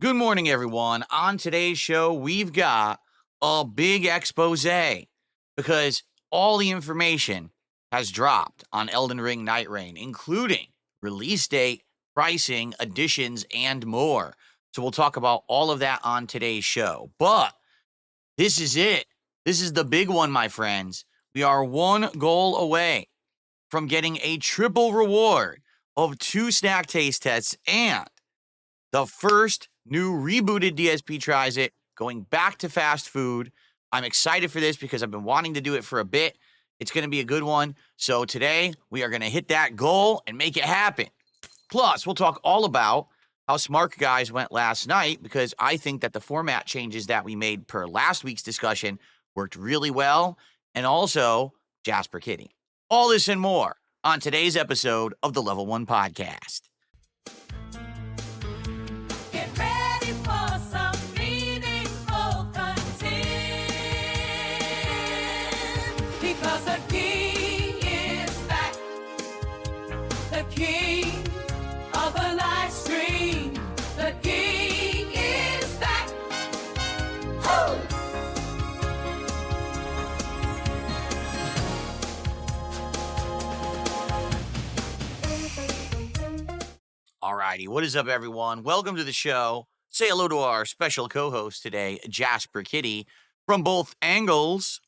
Good morning, everyone. On today's show, we've got a big expose because all the information has dropped on Elden Ring Nightreign, including release date, pricing, additions, and more. So we'll talk about all of that on today's show. But this is it. This is the big one, my friends. We are one goal away from getting a triple reward of 2 snack taste tests and the first new rebooted DSP tries it, going back to fast food. I'm excited for this because I've been wanting to do it for a bit. It's going to be a good one. So today we are going to hit that goal and make it happen. Plus, we'll talk all about how Smart Guys went last night because I think that the format changes that we made per last week's discussion worked really well. And also Jasper Kitty. All this and more on today's episode of the Level 1 Podcast. Get ready for some meaningful content because the king is back, the king of the live stream, the king is back. Woo! Alrighty, what is up, everyone? Welcome to the show. Say hello to our special co-host today, Jasper Kitty, from both angles.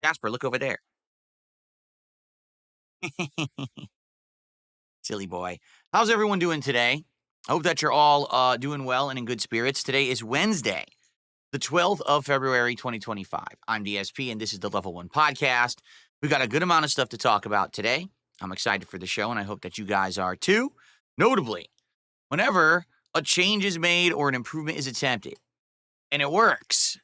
Jasper, look over there. Silly boy. How's everyone doing today? I hope that you're all doing well and in good spirits. Today is Wednesday, the 12th of February, 2025. I'm DSP, and this is the Level 1 Podcast. We've got a good amount of stuff to talk about today. I'm excited for the show, and I hope that you guys are too. Notably, whenever a change is made or an improvement is attempted and it works,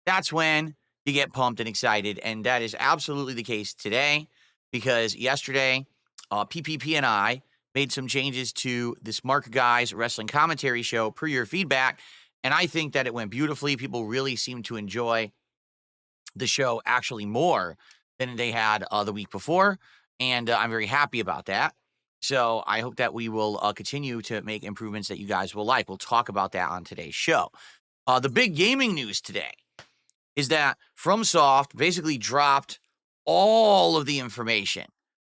that's when you get pumped and excited. And that is absolutely the case today because yesterday, PPP and I made some changes to the Smart Guys wrestling commentary show per your feedback. And I think that it went beautifully. People really seemed to enjoy the show actually more than they had the week before. And I'm very happy about that. So I hope that we will continue to make improvements that you guys will like. We'll talk about that on today's show. The big gaming news today is that FromSoft basically dropped all of the information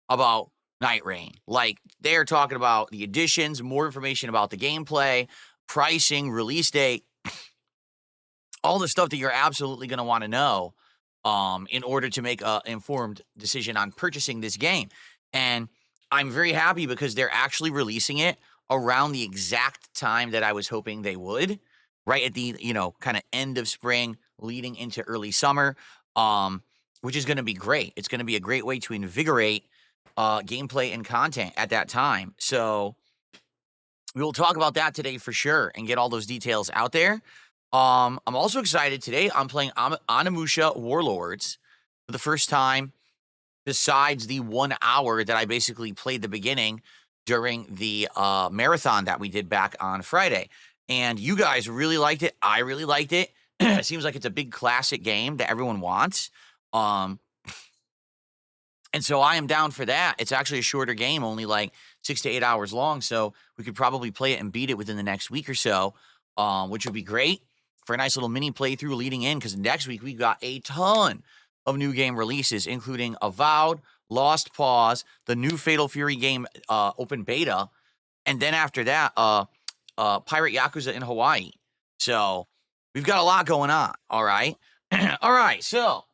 about Nightreign. Like, they're talking about the additions, more information about the gameplay, pricing, release date, all the stuff that you're absolutely going to want to know in order to make an informed decision on purchasing this game. And I'm very happy because they're actually releasing it around the exact time that I was hoping they would, right at the, kind of end of spring leading into early summer, which is going to be great. It's going to be a great way to invigorate gameplay and content at that time. So we will talk about that today for sure and get all those details out there. I'm also excited today. I'm playing Onimusha Warlords for the first time besides the 1 hour that I basically played the beginning during the marathon that we did back on Friday. And you guys really liked it. I really liked it. It seems like it's a big classic game that everyone wants. And so I am down for that. It's actually a shorter game, only like 6 to 8 hours long. So we could probably play it and beat it within the next week or so, which would be great for a nice little mini playthrough leading in. Because next week we've got a ton of new game releases, including Avowed, Lost Pause, the new Fatal Fury game open beta, and then after that, Pirate Yakuza in Hawaii. So we've got a lot going on. All right. All right. So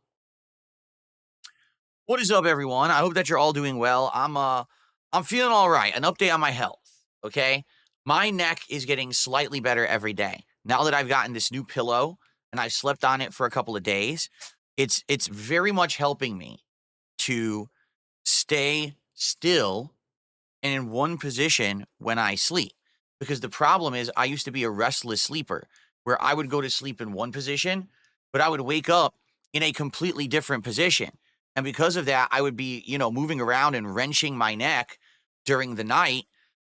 what is up, everyone? I hope that you're all doing well. I'm feeling all right. An update on my health. Okay. My neck is getting slightly better every day. Now that I've gotten this new pillow and I've slept on it for a couple of days, it's very much helping me to stay still and in one position when I sleep. Because the problem is I used to be a restless sleeper where I would go to sleep in one position, but I would wake up in a completely different position. And because of that, I would be, moving around and wrenching my neck during the night.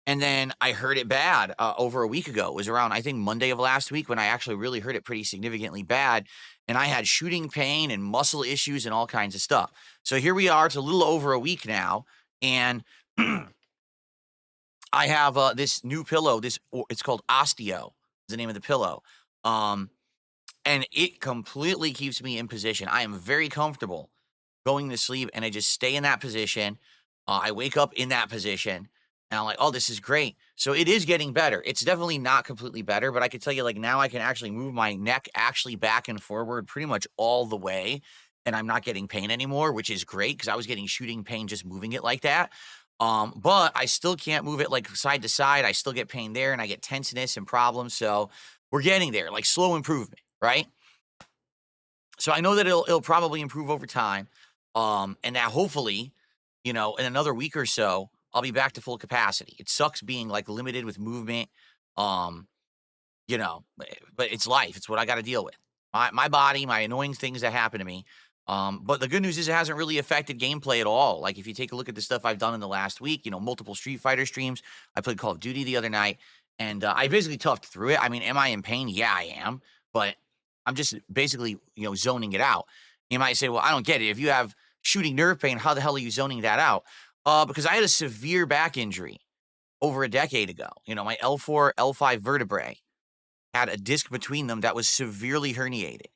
And then I hurt it bad over a week ago. It was around, I think, Monday of last week when I actually really hurt it pretty significantly bad. And I had shooting pain and muscle issues and all kinds of stuff. So here we are. It's a little over a week now. And I have this new pillow. It's called Osteo. the name of the pillow. And it completely keeps me in position. I am very comfortable going to sleep, and I just stay in that position. I wake up in that position, and I'm like, oh, this is great. So it is getting better. It's definitely not completely better, but I can tell you, like, now I can actually move my neck actually back and forward pretty much all the way, and I'm not getting pain anymore, which is great because I was getting shooting pain just moving it like that. But I still can't move it like side to side. I still get pain there, and I get tenseness and problems. So we're getting there, like slow improvement, right? So I know that it'll probably improve over time. And that hopefully, in another week or so, I'll be back to full capacity. It sucks being like limited with movement. Um, but it's life. It's what I got to deal with. My body, my annoying things that happen to me. But the good news is it hasn't really affected gameplay at all. Like if you take a look at the stuff I've done in the last week, multiple Street Fighter streams. I played Call of Duty the other night, and I basically toughed through it. I mean, am I in pain? Yeah, I am. But I'm just basically, zoning it out. You might say, well, I don't get it. If you have shooting nerve pain, how the hell are you zoning that out? Because I had a severe back injury over a decade ago. My L4, L5 vertebrae had a disc between them that was severely herniated.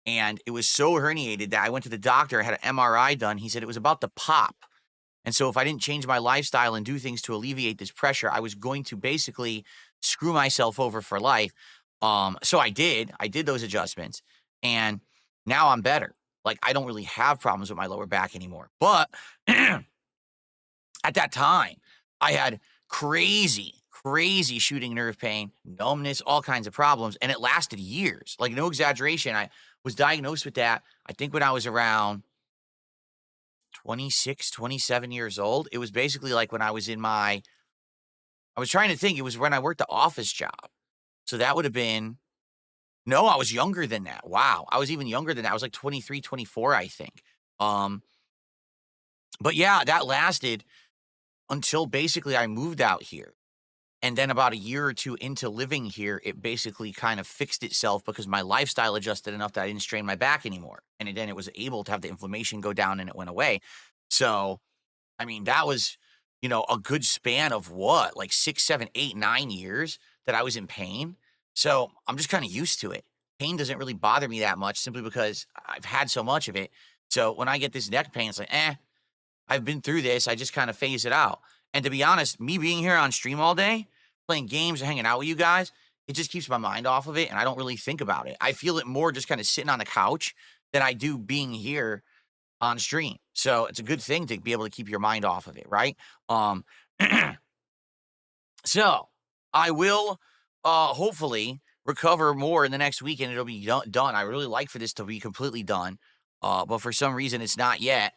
And it was so herniated that I went to the doctor, I had an MRI done. He said it was about to pop. And so if I didn't change my lifestyle and do things to alleviate this pressure, I was going to basically screw myself over for life. So I did those adjustments, and now I'm better. Like I don't really have problems with my lower back anymore. But at that time, I had crazy shooting nerve pain, numbness, all kinds of problems, and it lasted years. Like no exaggeration. I was diagnosed with that, I think when I was around 26, 27 years old. It was basically like when I was I was trying to think, it was when I worked the office job. So that would have been, no, I was younger than that. Wow. I was even younger than that. I was like 23, 24, I think. But yeah, that lasted until basically I moved out here. And then about a year or two into living here, it basically kind of fixed itself because my lifestyle adjusted enough that I didn't strain my back anymore. And then it was able to have the inflammation go down and it went away. So, I mean, that was, a good span of what, like 6, 7, 8, 9 years that I was in pain. So I'm just kind of used to it. Pain doesn't really bother me that much simply because I've had so much of it. So when I get this neck pain, it's like, I've been through this. I just kind of phase it out. And to be honest, me being here on stream all day, playing games and hanging out with you guys, it just keeps my mind off of it, and I don't really think about it. I feel it more just kind of sitting on the couch than I do being here on stream. So it's a good thing to be able to keep your mind off of it, right? So I will hopefully recover more in the next week, and it'll be done. I really like for this to be completely done, but for some reason it's not yet.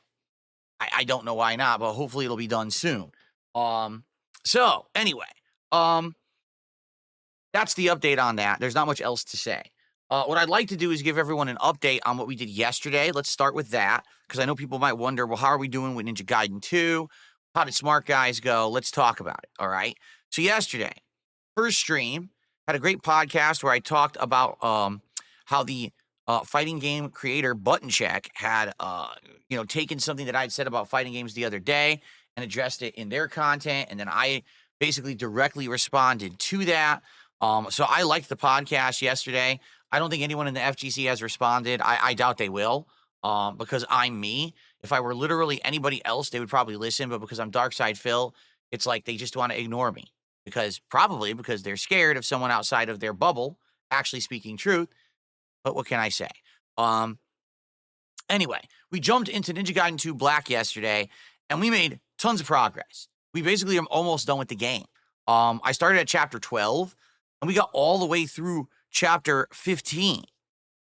I don't know why not, but hopefully it'll be done soon. So anyway, that's the update on that. There's not much else to say. What I'd like to do is give everyone an update on what we did yesterday. Let's start with that, because I know people might wonder, well, how are we doing with Ninja Gaiden 2? How did Smart Guys go? Let's talk about it, all right? So yesterday, first stream, had a great podcast where I talked about how the fighting game creator Button Check had taken something that I'd said about fighting games the other day and addressed it in their content, and then I basically directly responded to that. So I liked the podcast yesterday. I don't think anyone in the FGC has responded. I doubt they will, because I'm me. If I were literally anybody else, they would probably listen, but because I'm Darkside Phil, it's like they just want to ignore me, because they're scared of someone outside of their bubble actually speaking truth. But what can I say? Anyway, we jumped into Ninja Gaiden 2 Black yesterday, and we made tons of progress. We basically are almost done with the game. I started at chapter 12, and we got all the way through chapter 15.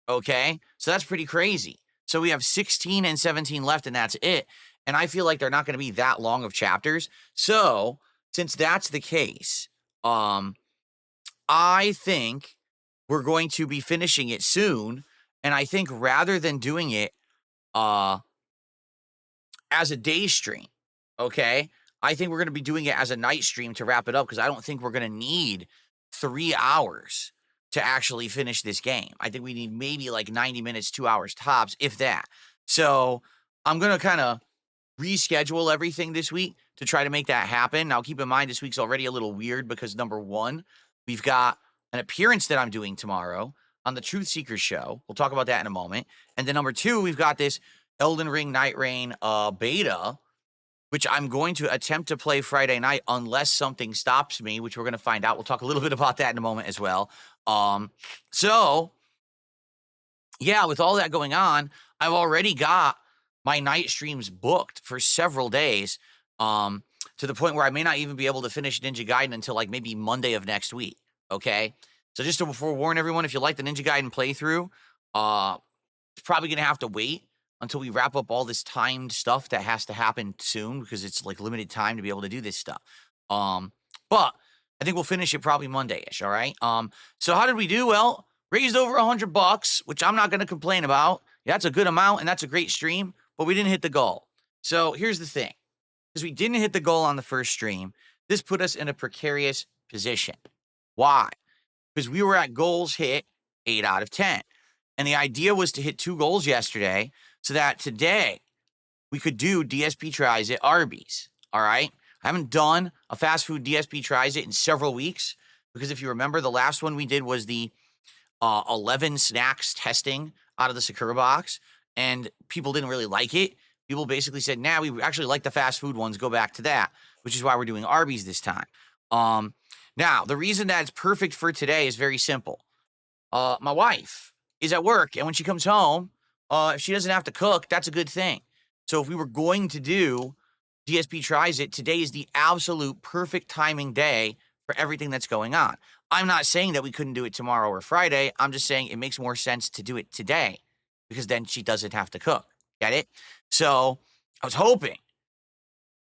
Okay? So that's pretty crazy. So we have 16 and 17 left, and that's it. And I feel like they're not going to be that long of chapters. So, since that's the case, I think we're going to be finishing it soon. And I think rather than doing it as a day stream, okay, I think we're going to be doing it as a night stream to wrap it up, because I don't think we're going to need 3 hours to actually finish this game. I think we need maybe like 90 minutes, 2 hours tops, if that. So I'm going to kind of reschedule everything this week to try to make that happen. Now, keep in mind, this week's already a little weird because, number one, we've got an appearance that I'm doing tomorrow on the Truth Seekers show. We'll talk about that in a moment. And then number 2, we've got this Elden Ring Nightreign beta, which I'm going to attempt to play Friday night unless something stops me, which we're going to find out. We'll talk a little bit about that in a moment as well. So yeah, with all that going on, I've already got my night streams booked for several days, to the point where I may not even be able to finish Ninja Gaiden until like maybe Monday of next week. Okay. So just to forewarn everyone, if you like the Ninja Gaiden playthrough, it's probably going to have to wait until we wrap up all this timed stuff that has to happen soon because it's like limited time to be able to do this stuff. But I think we'll finish it probably Monday-ish. All right. So how did we do? Well, raised over $100, which I'm not going to complain about. Yeah, that's a good amount and that's a great stream, but we didn't hit the goal. So here's the thing. Because we didn't hit the goal on the first stream, this put us in a precarious position. Why? Because we were at goals hit 8 out of 10. And the idea was to hit 2 goals yesterday so that today we could do DSP Tries It Arby's. All right? I haven't done a fast food DSP Tries It in several weeks because if you remember, the last one we did was the 11 snacks testing out of the Sakura box, and people didn't really like it. People basically said, nah, we actually like the fast food ones. Go back to that, which is why we're doing Arby's this time. Now, the reason that it's perfect for today is very simple. My wife is at work, and when she comes home, if she doesn't have to cook, that's a good thing. So if we were going to do DSP Tries It, today is the absolute perfect timing day for everything that's going on. I'm not saying that we couldn't do it tomorrow or Friday. I'm just saying it makes more sense to do it today because then she doesn't have to cook. Get it? So I was hoping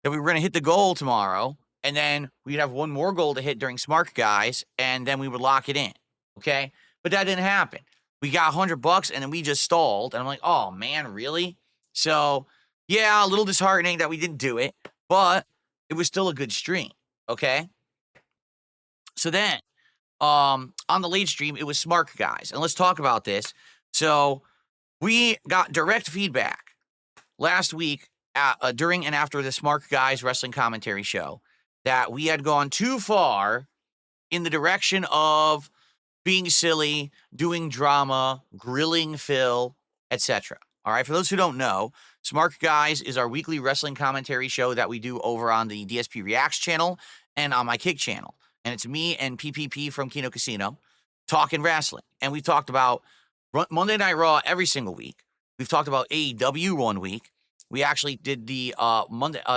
that we were going to hit the goal tomorrow, and then we'd have one more goal to hit during Smart Guys, and then we would lock it in. Okay? But that didn't happen. We got $100, and then we just stalled, and I'm like, oh, man, really? So, yeah, a little disheartening that we didn't do it, but it was still a good stream. Okay? So then, on the late stream, it was Smart Guys, and let's talk about this. So we got direct feedback last week during and after the Smart Guys wrestling commentary show that we had gone too far in the direction of being silly, doing drama, grilling Phil, etc. All right, for those who don't know, Smart Guys is our weekly wrestling commentary show that we do over on the DSP Reacts channel and on my Kick channel. And it's me and PPP from Kino Casino talking wrestling. And we've talked about Monday Night Raw every single week. We've talked about AEW one week. We actually did the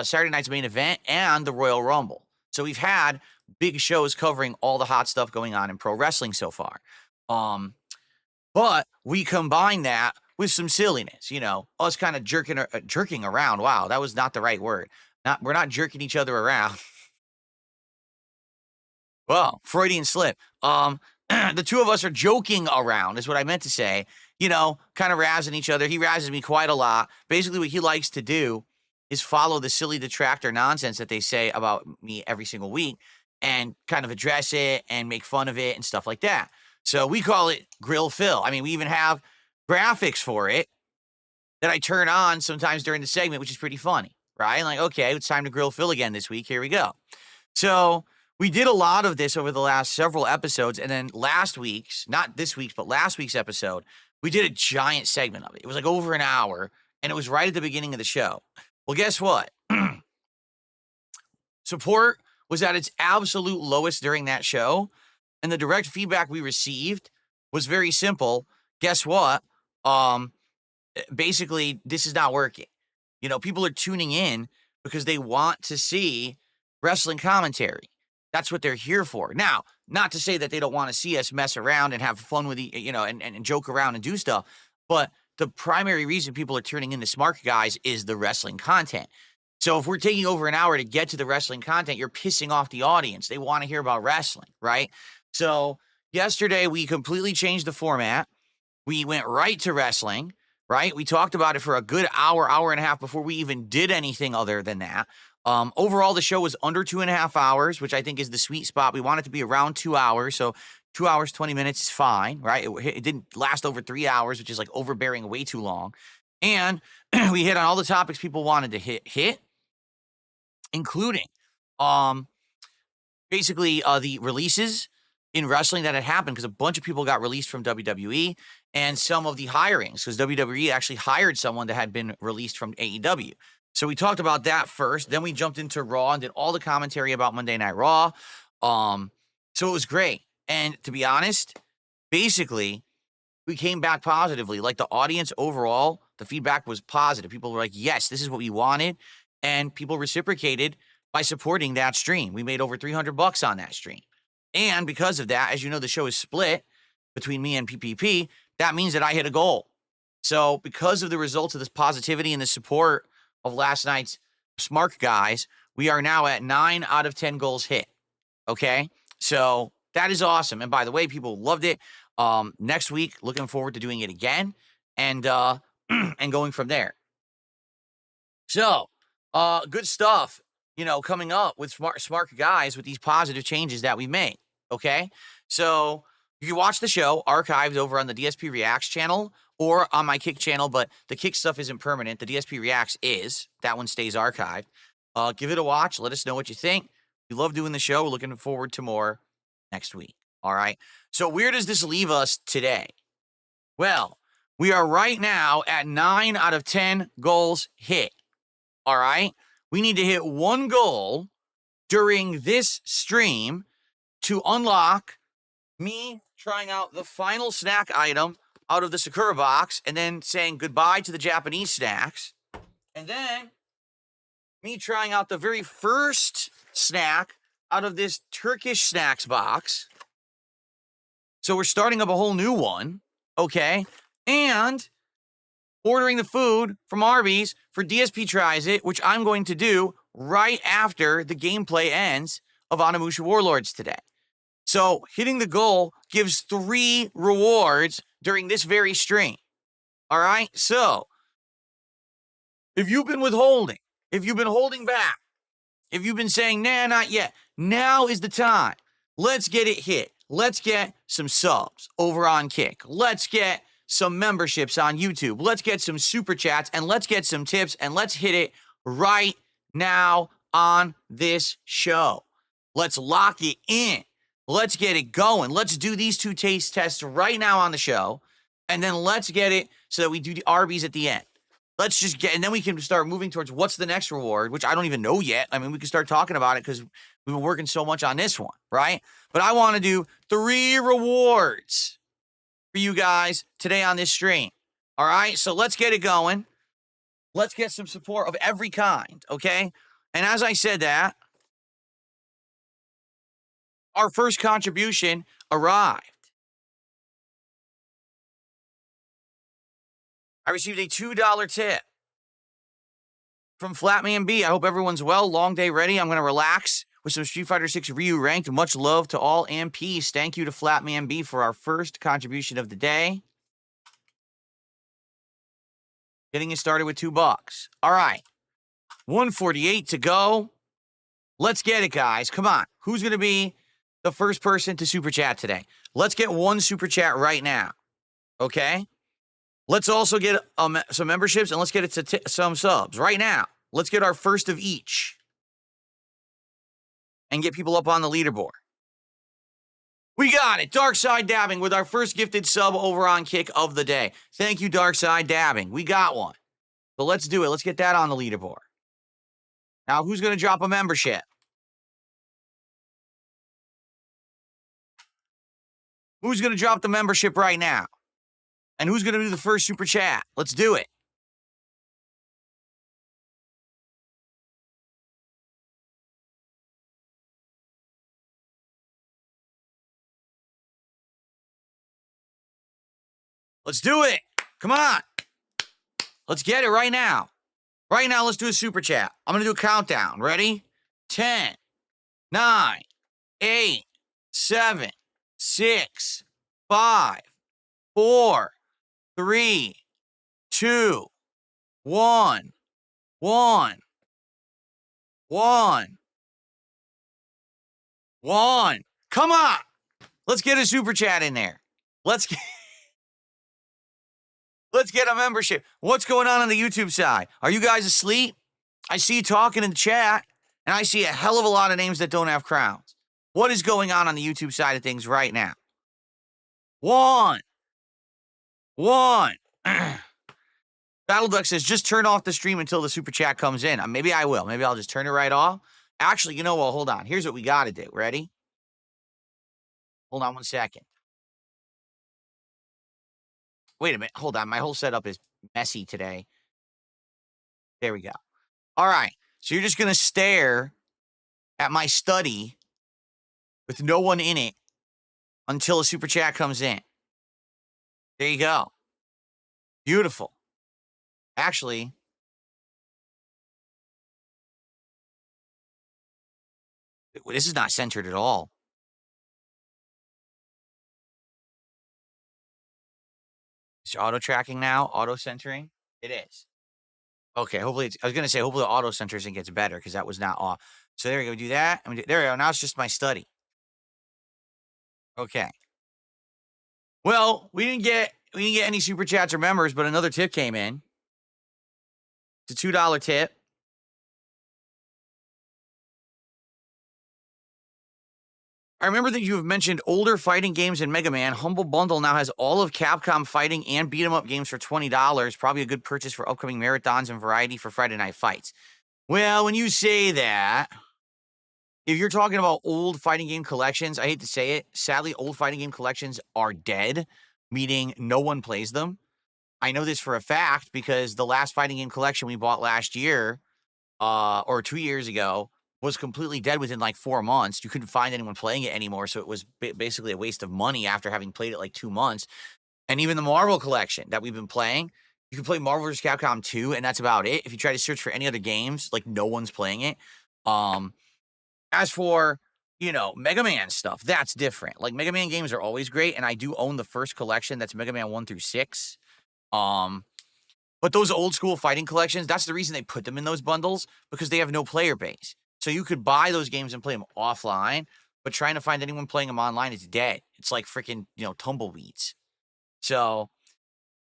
Saturday night's main event and the Royal Rumble. So we've had big shows covering all the hot stuff going on in pro wrestling so far. But we combine that with some silliness, you know, us kind of jerking around. Wow, that was not the right word. We're not jerking each other around. Well, Freudian slip. The two of us are joking around is what I meant to say. You know, kind of razzing each other. He razzes me quite a lot. Basically, what he likes to do is follow the silly detractor nonsense that they say about me every single week and kind of address it and make fun of it and stuff like that. So we call it Grill Phil. I mean, we even have graphics for it that I turn on sometimes during the segment, which is pretty funny, right? Like, okay, it's time to Grill Phil again this week. Here we go. So we did a lot of this over the last several episodes. And then last week's, not this week's, but last week's episode, we did a giant segment of it. It was like over an hour, and it was right at the beginning of the show. Well, guess what? Support was at its absolute lowest during that show, and the direct feedback we received was very simple. Guess what? Basically, this is not working. You know, people are tuning in because they want to see wrestling commentary. That's what they're here for. Now, not to say that they don't want to see us mess around and have fun with, and joke around and do stuff, but the primary reason people are tuning into Smart Guys is the wrestling content. So if we're taking over an hour to get to the wrestling content, you're pissing off the audience. They want to hear about wrestling, right? So yesterday we completely changed the format. We went right to wrestling, right? We talked about it for a good hour, hour and a half before we even did anything other than that. Overall, the show was under 2.5 hours, which I think is the sweet spot. We want it to be around 2 hours. So 2 hours, 20 minutes is fine, right? It didn't last over 3 hours, which is like overbearing way too long. And we hit on all the topics people wanted to hit, including basically the releases in wrestling that had happened because a bunch of people got released from WWE and some of the hirings because WWE actually hired someone that had been released from AEW. So we talked about that first. Then we jumped into Raw and did all the commentary about Monday Night Raw. So it was great. And to be honest, basically, we came back positively. Like the audience overall, the feedback was positive. People were like, yes, this is what we wanted. And people reciprocated by supporting that stream. We made over $300 on that stream. And because of that, as you know, the show is split between me and PPP. That means that I hit a goal. So because of the results of this positivity and the support of last night's Smart Guys, we are now at 9 out of 10 goals hit. Okay? So that is awesome. And by the way, people loved it. Next week, looking forward to doing it again and and going from there. So, good stuff, coming up with smart guys with these positive changes that we made. Okay. So you can watch the show archived over on the DSP Reacts channel or on my Kick channel, but the Kick stuff isn't permanent. The DSP Reacts is. That one stays archived. Give it a watch. Let us know what you think. We love doing the show. We're looking forward to more next week. All right. So where does this leave us today? Well, we are right now at 9 out of 10 goals hit. All right. We need to hit one goal during this stream to unlock me trying out the final snack item out of the Sakura box and then saying goodbye to the Japanese snacks. And then me trying out the very first snack out of this Turkish snacks box. So we're starting up a whole new one, okay? And ordering the food from Arby's for DSP Tries It, which I'm going to do right after the gameplay ends of Onimusha Warlords today. So hitting the goal gives 3 rewards during this very stream. All right? So if you've been withholding, if you've been holding back, if you've been saying, nah, not yet, now is the time. Let's get it hit. Let's get some subs over on Kick. Let's get some memberships on YouTube. Let's get some super chats and let's get some tips and let's hit it right now on this show. Let's lock it in. Let's get it going. Let's do these 2 taste tests right now on the show. And then let's get it so that we do the Arby's at the end. Let's just get, and then we can start moving towards what's the next reward, which I don't even know yet. I mean, we can start talking about it because we've been working so much on this one, right? But I want to do 3 rewards for you guys today on this stream. All right, so let's get it going. Let's get some support of every kind, okay? And as I said that, our first contribution arrived. I received a $2 tip from Flatman B. I hope everyone's well. Long day ready. I'm going to relax with some Street Fighter 6 Ryu ranked. Much love to all and peace. Thank you to Flatman B for our first contribution of the day. Getting it started with $2. All right. 148 to go. Let's get it, guys. Come on. Who's going to be the first person to super chat today? Let's get 1 super chat right now. Okay? Let's also get some memberships and let's get it to some subs right now. Let's get our first of each and get people up on the leaderboard. We got it. Dark Side Dabbing with our first gifted sub over on Kick of the day. Thank you, Dark Side Dabbing. We got one. So let's do it. Let's get that on the leaderboard. Now, who's going to drop a membership? Who's going to drop the membership right now? And who's going to do the first super chat? Let's do it. Let's do it. Come on. Let's get it right now. Right now, let's do a super chat. I'm going to do a countdown. Ready? 10, 9, 8, 7, 6, 5, 4, 3, 2, 1, 1, 1, 1. Come on. Let's get a super chat in there. Let's get a membership. What's going on the YouTube side? Are you guys asleep? I see you talking in the chat, and I see a hell of a lot of names that don't have crowns. What is going on the YouTube side of things right now? One. Battle Duck says, just turn off the stream until the super chat comes in. Maybe I will. Maybe I'll just turn it right off. Actually, you know what? Hold on. Here's what we got to do. Ready? Hold on 1 second. Wait a minute. Hold on. My whole setup is messy today. There we go. All right. So you're just going to stare at my study with no one in it until a super chat comes in. There you go. Beautiful. Actually, this is not centered at all. Is it auto tracking now? Auto centering? It is. Okay, hopefully I was gonna say hopefully the auto centers gets better because that was not off. So there we go. Do that. There we go. Now it's just my study. Okay. Well, we didn't get any super chats or members, but another tip came in. It's a $2 tip. I remember that you have mentioned older fighting games in Mega Man. Humble Bundle now has all of Capcom fighting and beat 'em up games for $20. Probably a good purchase for upcoming marathons and variety for Friday night fights. Well, when you say that, if you're talking about old fighting game collections, I hate to say it, sadly, old fighting game collections are dead, meaning no one plays them. I know this for a fact because the last fighting game collection we bought last year, or 2 years ago, was completely dead within like 4 months. You couldn't find anyone playing it anymore, so it was basically a waste of money after having played it like 2 months. And even the Marvel collection that we've been playing, you can play Marvel vs. Capcom 2, and that's about it. If you try to search for any other games, like no one's playing it. As for, Mega Man stuff, that's different. Like Mega Man games are always great, and I do own the first collection that's Mega Man 1 through 6. But those old school fighting collections, that's the reason they put them in those bundles, because they have no player base. So you could buy those games and play them offline, but trying to find anyone playing them online is dead. It's like freaking, tumbleweeds. So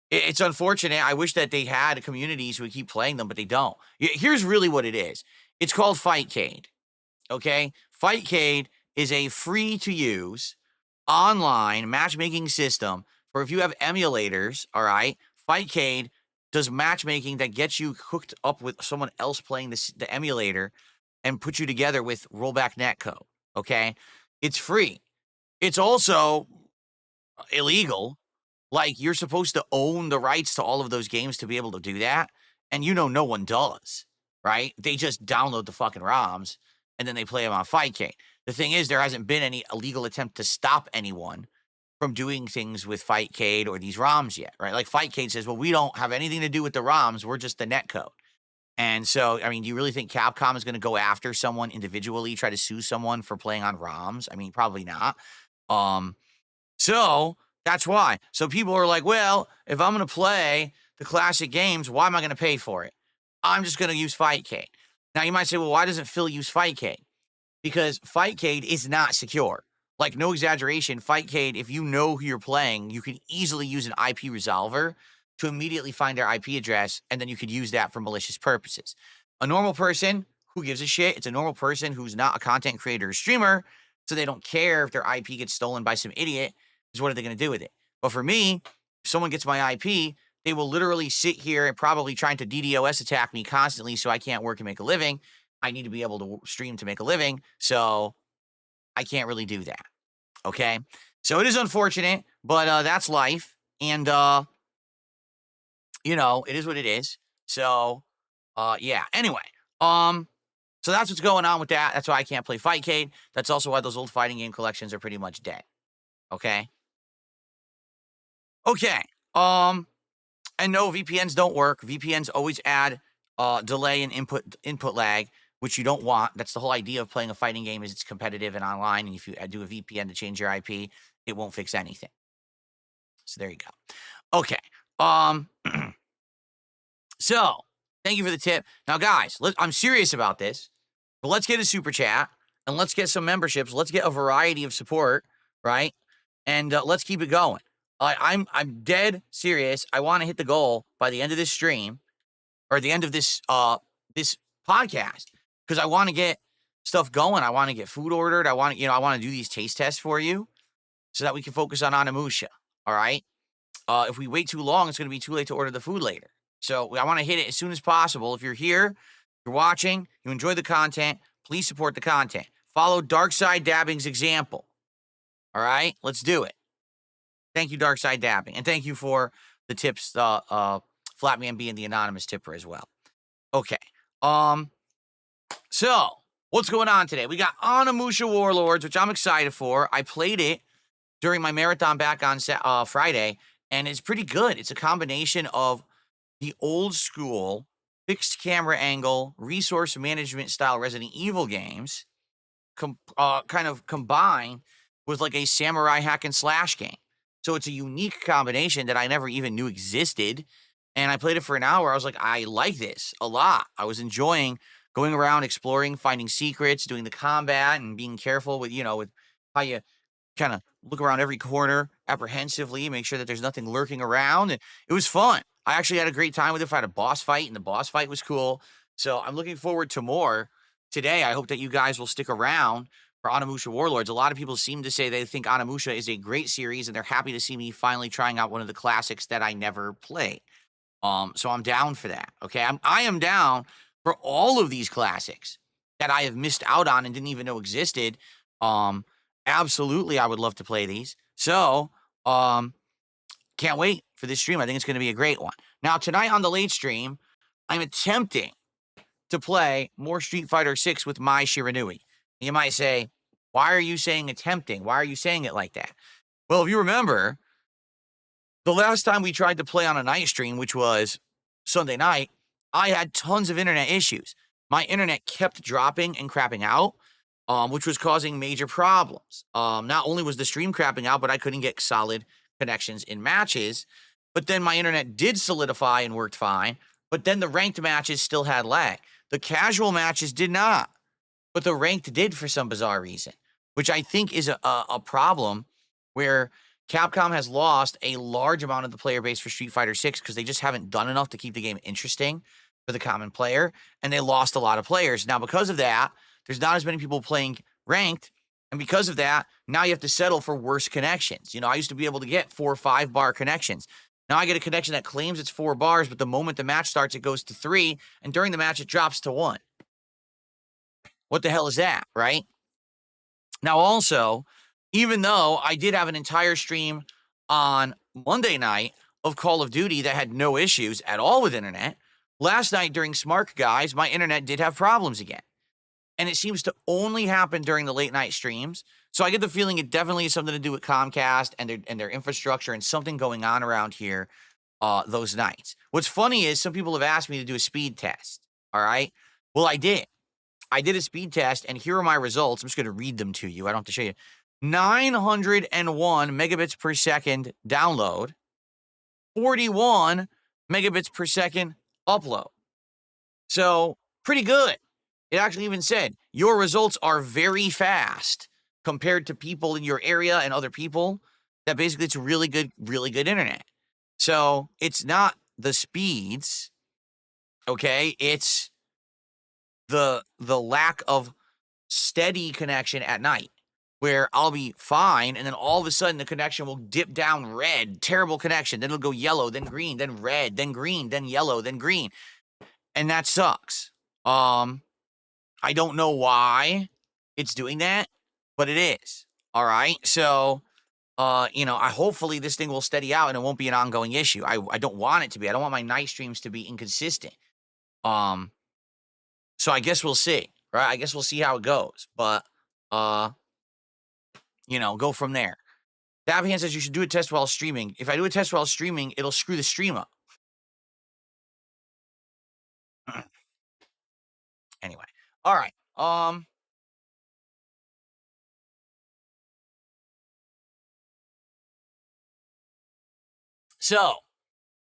it's unfortunate. I wish that they had communities who would keep playing them, but they don't. Here's really what it is. It's called Fightcade. Okay? Fightcade is a free-to-use online matchmaking system for if you have emulators, all right? Fightcade does matchmaking that gets you hooked up with someone else playing the emulator and put you together with rollback netcode, okay? It's free. It's also illegal. Like, you're supposed to own the rights to all of those games to be able to do that, and no one does, right? They just download the fucking ROMs, and then they play them on Fightcade. The thing is, there hasn't been any illegal attempt to stop anyone from doing things with Fightcade or these ROMs yet, right? Like Fightcade says, well, we don't have anything to do with the ROMs. We're just the netcode. And so, I mean, do you really think Capcom is going to go after someone individually, try to sue someone for playing on ROMs? I mean, probably not. So that's why. So people are like, well, if I'm going to play the classic games, why am I going to pay for it? I'm just going to use Fightcade. Now, you might say, well, why doesn't Phil use Fightcade? Because Fightcade is not secure. Like, no exaggeration, Fightcade, if you know who you're playing, you can easily use an IP resolver to immediately find their IP address, and then you could use that for malicious purposes. A normal person, who gives a shit? It's a normal person who's not a content creator or streamer, so they don't care if their IP gets stolen by some idiot, because what are they going to do with it? But for me, if someone gets my IP, they will literally sit here and probably trying to DDoS attack me constantly so I can't work and make a living. I need to be able to stream to make a living, so I can't really do that. Okay? So it is unfortunate, but that's life. And, it is what it is. So, yeah. Anyway, so that's what's going on with that. That's why I can't play Fightcade. That's also why those old fighting game collections are pretty much dead. Okay? Okay. And no, VPNs don't work. VPNs always add delay and input lag, which you don't want. That's the whole idea of playing a fighting game is it's competitive and online. And if you do a VPN to change your IP, it won't fix anything. So there you go. Okay. So thank you for the tip. Now, guys, I'm serious about this, but let's get a super chat and let's get some memberships. Let's get a variety of support, right? And let's keep it going. I'm dead serious. I want to hit the goal by the end of this stream or the end of this this podcast because I want to get stuff going. I want to get food ordered. I want to do these taste tests for you so that we can focus on Onimusha. All right. If we wait too long, it's going to be too late to order the food later. So I want to hit it as soon as possible. If you're here, you're watching, you enjoy the content, please support the content. Follow Darkside Dabbing's example. All right, let's do it. Thank you, Darkside Dabbing, and thank you for the tips, Flatman being the anonymous tipper as well. Okay. So what's going on today? We got Onimusha Warlords, which I'm excited for. I played it during my marathon back on Friday, and it's pretty good. It's a combination of the old school fixed camera angle resource management style Resident Evil games, kind of combined with like a samurai hack and slash game. So it's a unique combination that I never even knew existed. And I played it for an hour. I was like, I like this a lot. I was enjoying going around, exploring, finding secrets, doing the combat, and being careful with, with how you kind of look around every corner apprehensively, make sure that there's nothing lurking around. And it was fun. I actually had a great time with it. I had a boss fight, and the boss fight was cool. So I'm looking forward to more today. I hope that you guys will stick around for Onimusha Warlords. A lot of people seem to say they think Onimusha is a great series, and they're happy to see me finally trying out one of the classics that I never played. So I'm down for that. Okay, I am down for all of these classics that I have missed out on and didn't even know existed. Absolutely, I would love to play these. So, can't wait for this stream. I think it's going to be a great one. Now, tonight on the late stream, I'm attempting to play more Street Fighter 6 with Mai Shiranui. You might say, why are you saying attempting? Why are you saying it like that? Well, if you remember, the last time we tried to play on a night stream, which was Sunday night, I had tons of internet issues. My internet kept dropping and crapping out, which was causing major problems. Not only was the stream crapping out, but I couldn't get solid connections in matches. But then my internet did solidify and worked fine. But then the ranked matches still had lag. The casual matches did not. But the ranked did for some bizarre reason, which I think is a problem where Capcom has lost a large amount of the player base for Street Fighter 6 because they just haven't done enough to keep the game interesting for the common player, and they lost a lot of players. Now, because of that, there's not as many people playing ranked, and because of that, now you have to settle for worse connections. I used to be able to get 4 or 5 bar connections. Now I get a connection that claims it's 4 bars, but the moment the match starts, it goes to 3, and during the match, it drops to 1. What the hell is that, right? Now, also, even though I did have an entire stream on Monday night of Call of Duty that had no issues at all with internet, last night during Smart Guys, my internet did have problems again. And it seems to only happen during the late night streams. So I get the feeling it definitely has something to do with Comcast and their infrastructure and something going on around here those nights. What's funny is some people have asked me to do a speed test. All right. Well, I did. I did a speed test, and here are my results. I'm just going to read them to you. I don't have to show you. 901 megabits per second download, 41 megabits per second upload. So pretty good. It actually even said your results are very fast compared to people in your area and other people. That basically it's really good internet. So it's not the speeds, okay? It's the lack of steady connection at night, where I'll be fine, and then all of a sudden the connection will dip down red, terrible connection. Then it'll go yellow, then green, then red, then green, then yellow, then green. And that sucks. I don't know why it's doing that, but it is. All right. So, hopefully this thing will steady out and it won't be an ongoing issue. I don't want it to be. I don't want my night streams to be inconsistent. So I guess we'll see, right? I guess we'll see how it goes, but, go from there. Dabhan says you should do a test while streaming. If I do a test while streaming, it'll screw the stream up. Anyway. All right. So,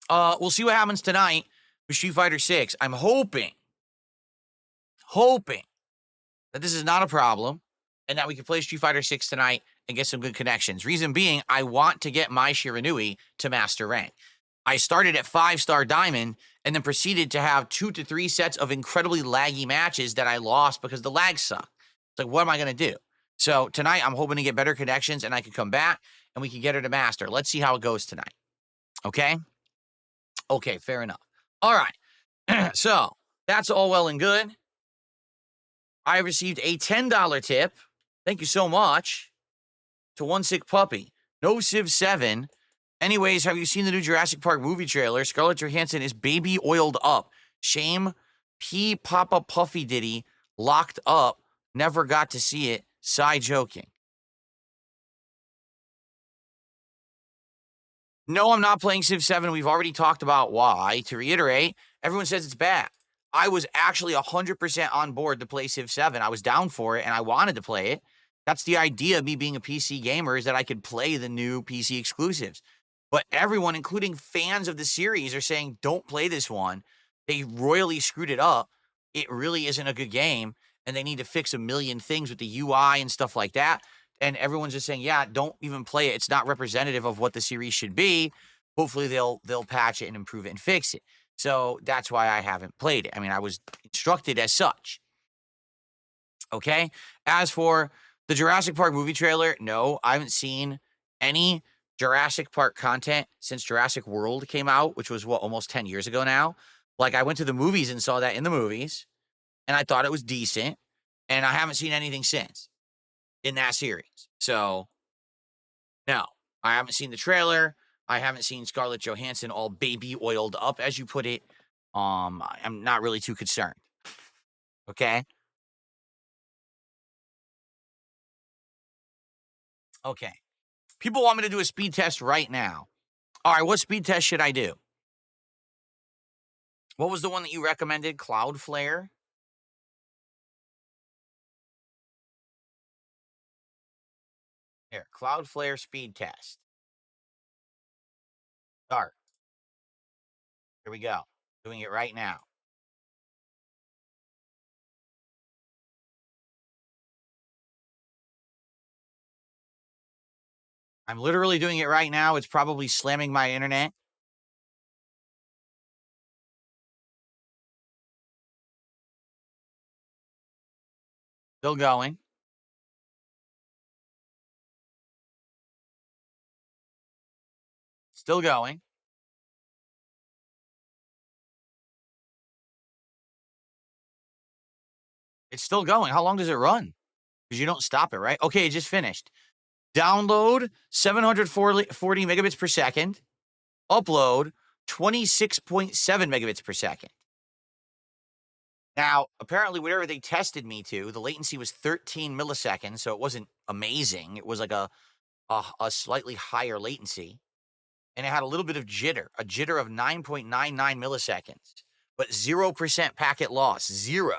we'll see what happens tonight with Street Fighter 6. I'm hoping that this is not a problem and that we can play Street Fighter 6 tonight and get some good connections. Reason being, I want to get Mai Shiranui to Master Rank. I started at 5-star Diamond and then proceeded to have 2 to 3 sets of incredibly laggy matches that I lost because the lag sucked. It's like, what am I going to do? So tonight, I'm hoping to get better connections and I can come back and we can get her to master. Let's see how it goes tonight. Okay? Okay, fair enough. All right. So that's all well and good. I received a $10 tip. Thank you so much to One Sick Puppy. No Civ 7. Anyways, have you seen the new Jurassic Park movie trailer? Scarlett Johansson is baby oiled up. Shame P. Papa Puffy Diddy locked up. Never got to see it. Sigh joking. No, I'm not playing Civ 7. We've already talked about why. To reiterate, everyone says it's bad. I was actually 100% on board to play Civ 7. I was down for it, and I wanted to play it. That's the idea of me being a PC gamer, is that I could play the new PC exclusives. But everyone, including fans of the series, are saying, don't play this one. They royally screwed it up. It really isn't a good game, and they need to fix a million things with the UI and stuff like that. And everyone's just saying, yeah, don't even play it. It's not representative of what the series should be. Hopefully they'll patch it and improve it and fix it. So that's why I haven't played it. I mean, I was instructed as such. Okay. As for the Jurassic Park movie trailer, no, I haven't seen any Jurassic Park content since Jurassic World came out, which was almost 10 years ago now. Like, I went to the movies and saw that in the movies, and I thought it was decent, and I haven't seen anything since in that series. So, no, I haven't seen the trailer. I haven't seen Scarlett Johansson all baby oiled up, as you put it. I'm not really too concerned. Okay? Okay. People want me to do a speed test right now. All right, what speed test should I do? What was the one that you recommended? Cloudflare? Here, Cloudflare speed test. Start. Here we go. Doing it right now. I'm literally doing it right now. It's probably slamming my internet. Still going. Still going. It's still going. How long does it run? Because you don't stop it, right? Okay, it just finished. Download 740 megabits per second. Upload 26.7 megabits per second. Now, apparently, whatever they tested me to, the latency was 13 milliseconds, so it wasn't amazing. It was like a slightly higher latency. And it had a little bit of jitter, a jitter of 9.99 milliseconds, but 0% packet loss, 0.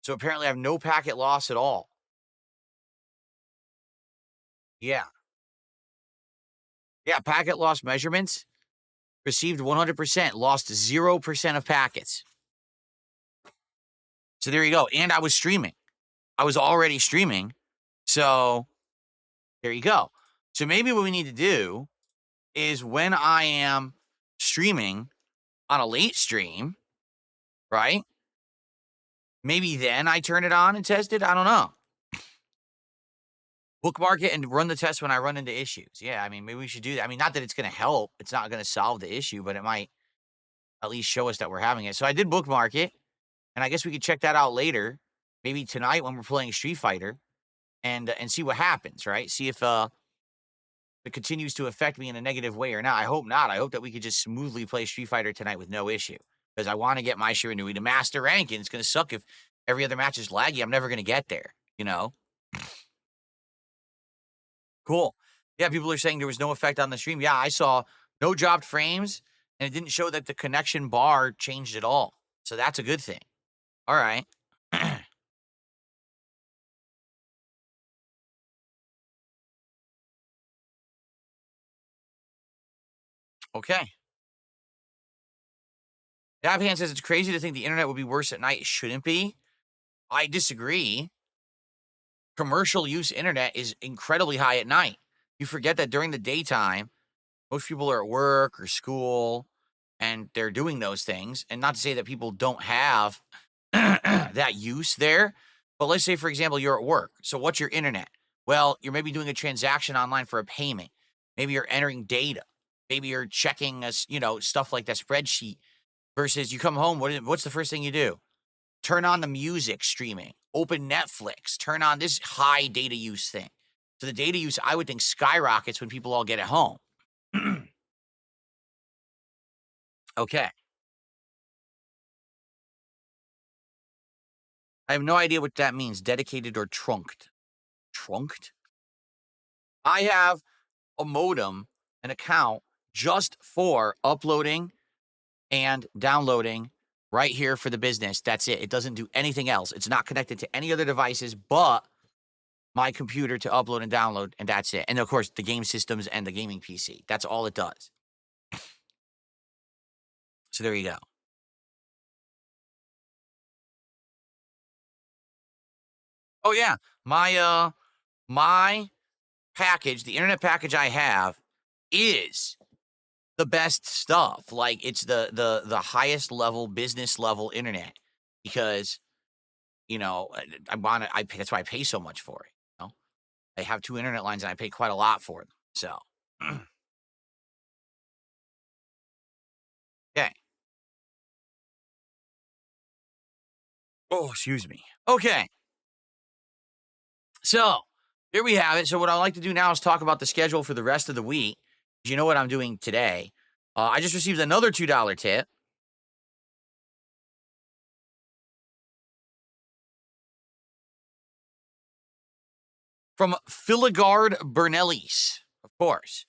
So apparently I have no packet loss at all. Yeah. Yeah, packet loss measurements, received 100%, lost 0% of packets. So there you go. And I was streaming. I was already streaming. So there you go. So maybe what we need to do is, when I am streaming on a late stream, right? Maybe then I turn it on and test it. I don't know. Bookmark it and run the test when I run into issues. Yeah, I mean, maybe we should do that. I mean, not that it's going to help. It's not going to solve the issue, but it might at least show us that we're having it. So I did bookmark it, and I guess we could check that out later, maybe tonight when we're playing Street Fighter, and see what happens, right? See if it continues to affect me in a negative way or not. I hope not. I hope that we could just smoothly play Street Fighter tonight with no issue, because I want to get my Shiranui to master rank, and it's going to suck if every other match is laggy. I'm never going to get there, you know? Cool. Yeah, people are saying there was no effect on the stream. Yeah, I saw no dropped frames, and it didn't show that the connection bar changed at all. So that's a good thing. All right. Okay. Dabhan says it's crazy to think the internet would be worse at night. It shouldn't be. I disagree. Commercial use internet is incredibly high at night. You forget that during the daytime, most people are at work or school, and they're doing those things. And not to say that people don't have that use there, But let's say, for example, you're at work. So what's your internet? Well, you're maybe doing a transaction online for a payment. Maybe you're entering data. Maybe you're checking stuff like that spreadsheet versus you come home. What's the first thing you do? Turn on the music streaming, open Netflix, turn on this high data use thing. So the data use, I would think, skyrockets when people all get at home. Okay. I have no idea what that means, dedicated or trunked. Trunked? I have a modem, an account just for uploading and downloading right here for the business. That's it. It doesn't do anything else. It's not connected to any other devices but my computer to upload and download, and that's it. And of course, the game systems and the gaming PC. That's all it does. So there you go. Oh yeah, my package, the internet package I have, is the best stuff. Like it's the highest level business level internet because I want to. That's why I pay so much for it. I have 2 internet lines and I pay quite a lot for them. So okay. Oh, excuse me. Okay. So there we have it. So what I'd like to do now is talk about the schedule for the rest of the week. You know what I'm doing today. I just received another $2 tip. From Filigard Bernellis, of course.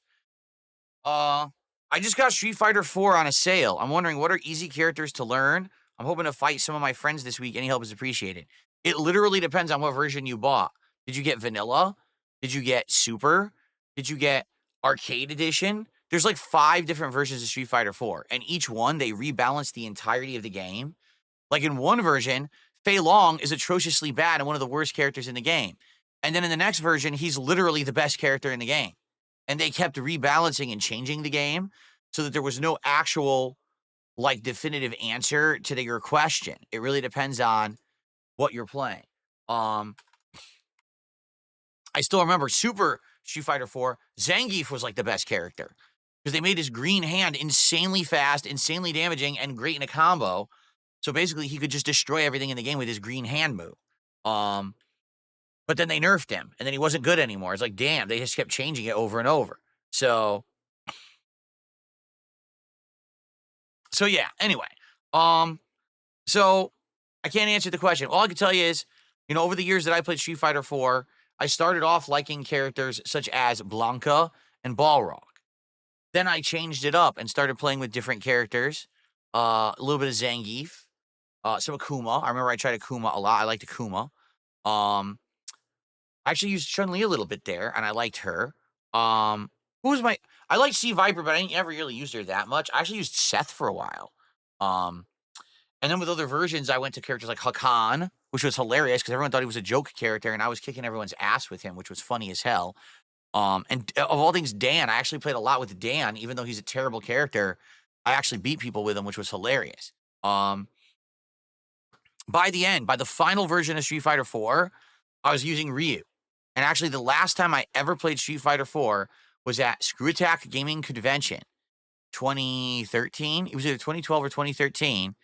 I just got Street Fighter 4 on a sale. I'm wondering, what are easy characters to learn? I'm hoping to fight some of my friends this week. Any help is appreciated. It literally depends on what version you bought. Did you get vanilla? Did you get super? Did you get arcade edition? There's like 5 different versions of Street Fighter 4, and each one, they rebalance the entirety of the game. Like in one version, Fei Long is atrociously bad and one of the worst characters in the game. And then in the next version, he's literally the best character in the game. And they kept rebalancing and changing the game so that there was no actual, like, definitive answer to your question. It really depends on what you're playing. I still remember Super Street Fighter 4, Zangief was like the best character because they made his green hand insanely fast, insanely damaging, and great in a combo. So basically, he could just destroy everything in the game with his green hand move. But then they nerfed him, and then he wasn't good anymore. It's like, damn, they just kept changing it over and over. So yeah, anyway. So I can't answer the question. All I can tell you is, over the years that I played Street Fighter 4, I started off liking characters such as Blanca and Balrog. Then I changed it up and started playing with different characters. A little bit of Zangief, some Akuma. I remember I tried Akuma a lot. I liked Akuma. I actually used Chun-Li a little bit there, and I liked her. Who was I liked Sea Viper, but I didn't ever really use her that much. I actually used Seth for a while. And then with other versions, I went to characters like Hakan, which was hilarious because everyone thought he was a joke character, and I was kicking everyone's ass with him, which was funny as hell. And of all things, Dan. I actually played a lot with Dan, even though he's a terrible character. I actually beat people with him, which was hilarious. By the final version of Street Fighter 4, I was using Ryu. And actually, the last time I ever played Street Fighter 4 was at Screw Attack Gaming Convention, 2013. It was either 2012 or 2013.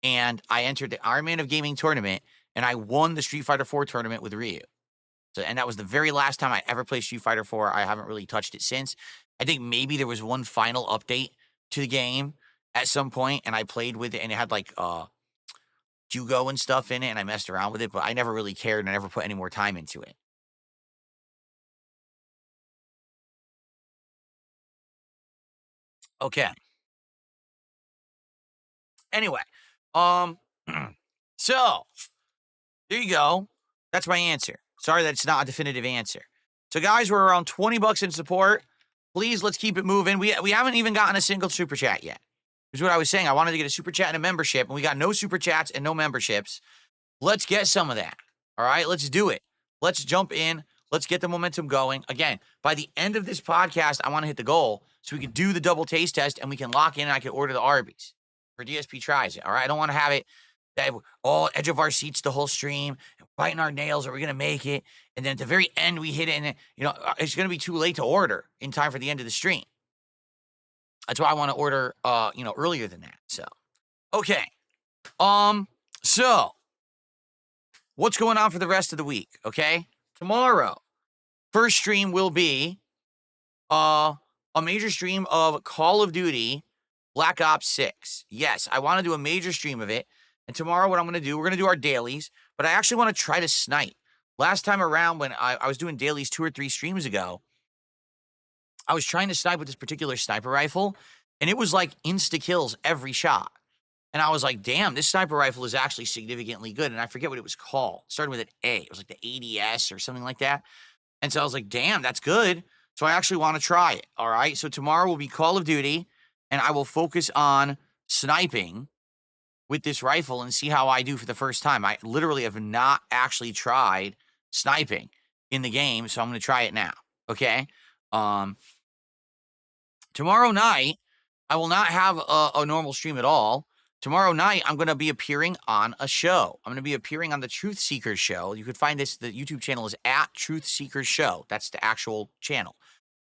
And I entered the Iron Man of Gaming tournament, and I won the Street Fighter 4 tournament with Ryu. And that was the very last time I ever played Street Fighter 4. I haven't really touched it since. I think maybe there was one final update to the game at some point, and I played with it, and it had like Hugo and stuff in it, and I messed around with it, but I never really cared, and I never put any more time into it. Okay. Anyway, so there you go. That's my answer. Sorry that it's not a definitive answer. So guys, we're around $20 in support. Please, let's keep it moving. We haven't even gotten a single super chat yet. Here's what I was saying. I wanted to get a super chat and a membership, and we got no super chats and no memberships. Let's get some of that. All right, let's do it. Let's jump in. Let's get the momentum going. Again, by the end of this podcast, I want to hit the goal so we can do the double taste test and we can lock in and I can order the Arby's for DSP tries it. All right, I don't want to have it that all edge of our seats the whole stream. biting our nails. Are we going to make it? And then at the very end, we hit it. And, it's going to be too late to order in time for the end of the stream. That's why I want to order, earlier than that. So, okay. So what's going on for the rest of the week? Okay. Tomorrow, first stream will be, a major stream of Call of Duty Black Ops 6. Yes, I want to do a major stream of it. And tomorrow, what I'm going to do, we're going to do our dailies, but I actually want to try to snipe. Last time around, when I was doing dailies 2 or 3 streams ago, I was trying to snipe with this particular sniper rifle, and it was like insta-kills every shot. And I was like, damn, this sniper rifle is actually significantly good. And I forget what it was called. It started with an A. It was like the ADS or something like that. And so I was like, damn, that's good. So I actually want to try it. All right. So tomorrow will be Call of Duty, and I will focus on sniping with this rifle and see how I do for the first time. I literally have not actually tried sniping in the game, so I'm going to try it now. Okay. Tomorrow night, I will not have a normal stream at all. Tomorrow night, I'm going to be appearing on a show. I'm going to be appearing on the Truth Seekers show. You could find this, the YouTube channel is at Truth Seekers Show. That's the actual channel.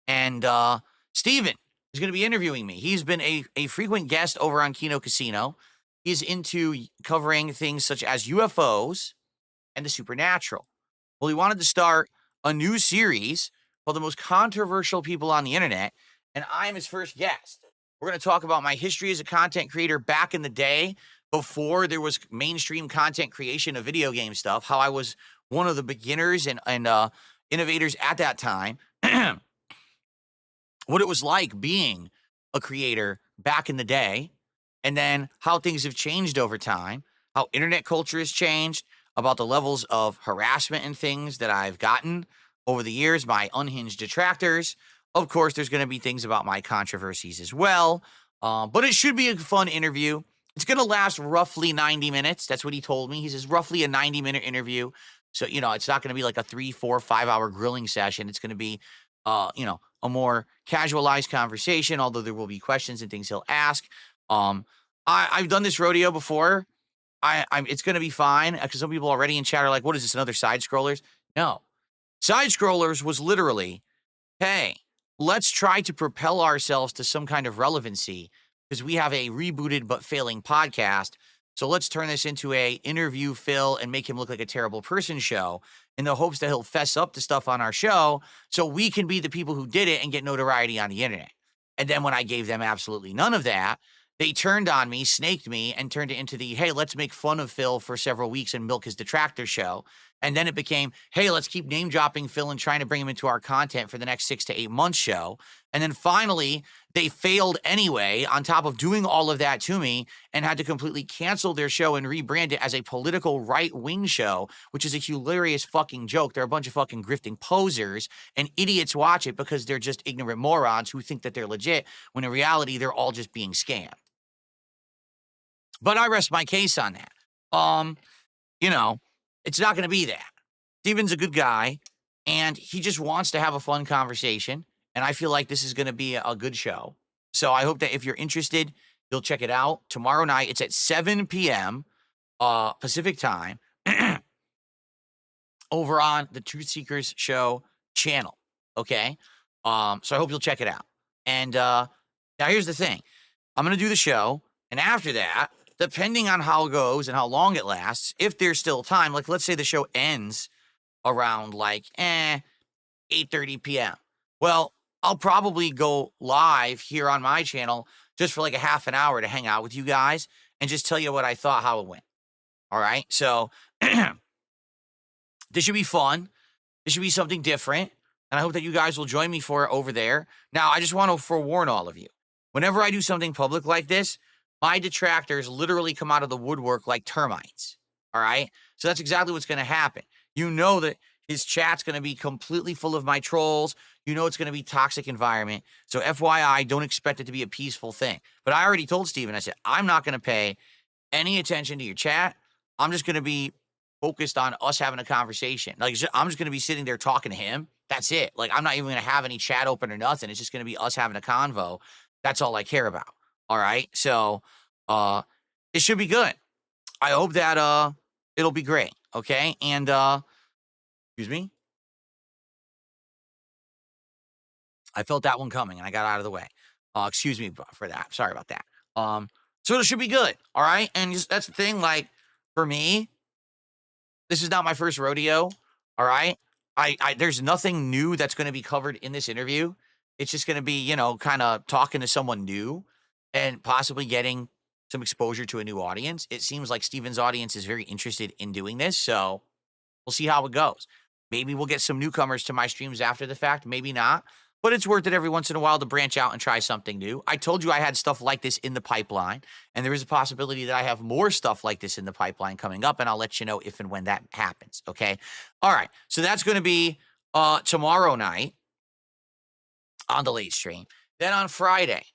And Steven is going to be interviewing me. He's been a frequent guest over on Kino Casino. He's into covering things such as UFOs and the supernatural. Well, he wanted to start a new series called The Most Controversial People on the Internet, and I'm his first guest. We're going to talk about my history as a content creator back in the day, before there was mainstream content creation of video game stuff, how I was one of the beginners and innovators at that time, what it was like being a creator back in the day, and then how things have changed over time, how internet culture has changed, about the levels of harassment and things that I've gotten over the years, my unhinged detractors. Of course, there's going to be things about my controversies as well, but it should be a fun interview. It's going to last roughly 90 minutes. That's what he told me. He says roughly a 90-minute interview. So, it's not going to be like a 3, 4, 5-hour grilling session. It's going to be, a more casualized conversation, although there will be questions and things he'll ask. I've done this rodeo before. It's going to be fine, because some people already in chat are like, what is this, another side scrollers? No. Side scrollers was literally, hey, let's try to propel ourselves to some kind of relevancy, because we have a rebooted but failing podcast. So let's turn this into a interview Phil and make him look like a terrible person show, in the hopes that he'll fess up to stuff on our show so we can be the people who did it and get notoriety on the internet. And then when I gave them absolutely none of that, they turned on me, snaked me, and turned it into the, hey, let's make fun of Phil for several weeks and milk his detractor show. And then it became, hey, let's keep name dropping Phil and trying to bring him into our content for the next 6 to 8 months show. And then finally, they failed anyway, on top of doing all of that to me, and had to completely cancel their show and rebrand it as a political right-wing show, which is a hilarious fucking joke. They're a bunch of fucking grifting posers, and idiots watch it because they're just ignorant morons who think that they're legit, when in reality, they're all just being scammed. But I rest my case on that. It's not going to be that. Steven's a good guy, and he just wants to have a fun conversation, and I feel like this is going to be a good show. So I hope that if you're interested, you'll check it out. Tomorrow night, it's at 7 p.m. Pacific time over on the Truth Seekers Show channel, okay? So I hope you'll check it out. And now here's the thing. I'm going to do the show, and after that, depending on how it goes and how long it lasts, if there's still time, like let's say the show ends around like 8:30 p.m. Well, I'll probably go live here on my channel just for like a half an hour to hang out with you guys and just tell you what I thought, how it went. All right. So this should be fun. This should be something different. And I hope that you guys will join me for it over there. Now, I just want to forewarn all of you. Whenever I do something public like this, my detractors literally come out of the woodwork like termites. All right. So that's exactly what's going to happen. You know that his chat's going to be completely full of my trolls. You know it's going to be toxic environment. So FYI, don't expect it to be a peaceful thing. But I already told Steven, I said, I'm not going to pay any attention to your chat. I'm just going to be focused on us having a conversation. Like, I'm just going to be sitting there talking to him. That's it. Like, I'm not even going to have any chat open or nothing. It's just going to be us having a convo. That's all I care about. All right. So, it should be good. I hope that, it'll be great. okay? And, excuse me, I felt that one coming and I got out of the way. Excuse me for that. Sorry about that. So it should be good, all right? And just, that's the thing, like, for me, this is not my first rodeo, all right? There's nothing new that's going to be covered in this interview. It's just going to be, you know, kind of talking to someone new and possibly getting some exposure to a new audience. It seems like Steven's audience is very interested in doing this, so we'll see how it goes. Maybe we'll get some newcomers to my streams after the fact, maybe not. But it's worth it every once in a while to branch out and try something new. I told you I had stuff like this in the pipeline, and there is a possibility that I have more stuff like this in the pipeline coming up, and I'll let you know if and when that happens, okay? All right, so that's going to be tomorrow night on the late stream. Then on Friday,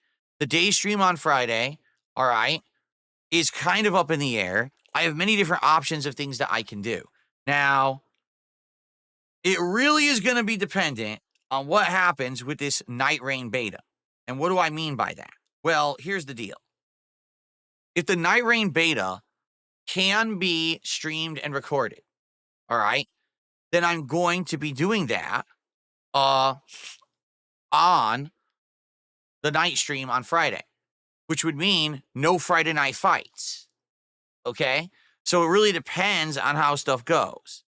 the day stream on Friday, all right, is kind of up in the air. I have many different options of things that I can do. Now, it really is going to be dependent on what happens with this Nightreign beta. And what do I mean by that? Well, here's the deal. If the Nightreign beta can be streamed and recorded, all right, then I'm going to be doing that on the night stream on Friday, which would mean no Friday night fights, okay? So it really depends on how stuff goes.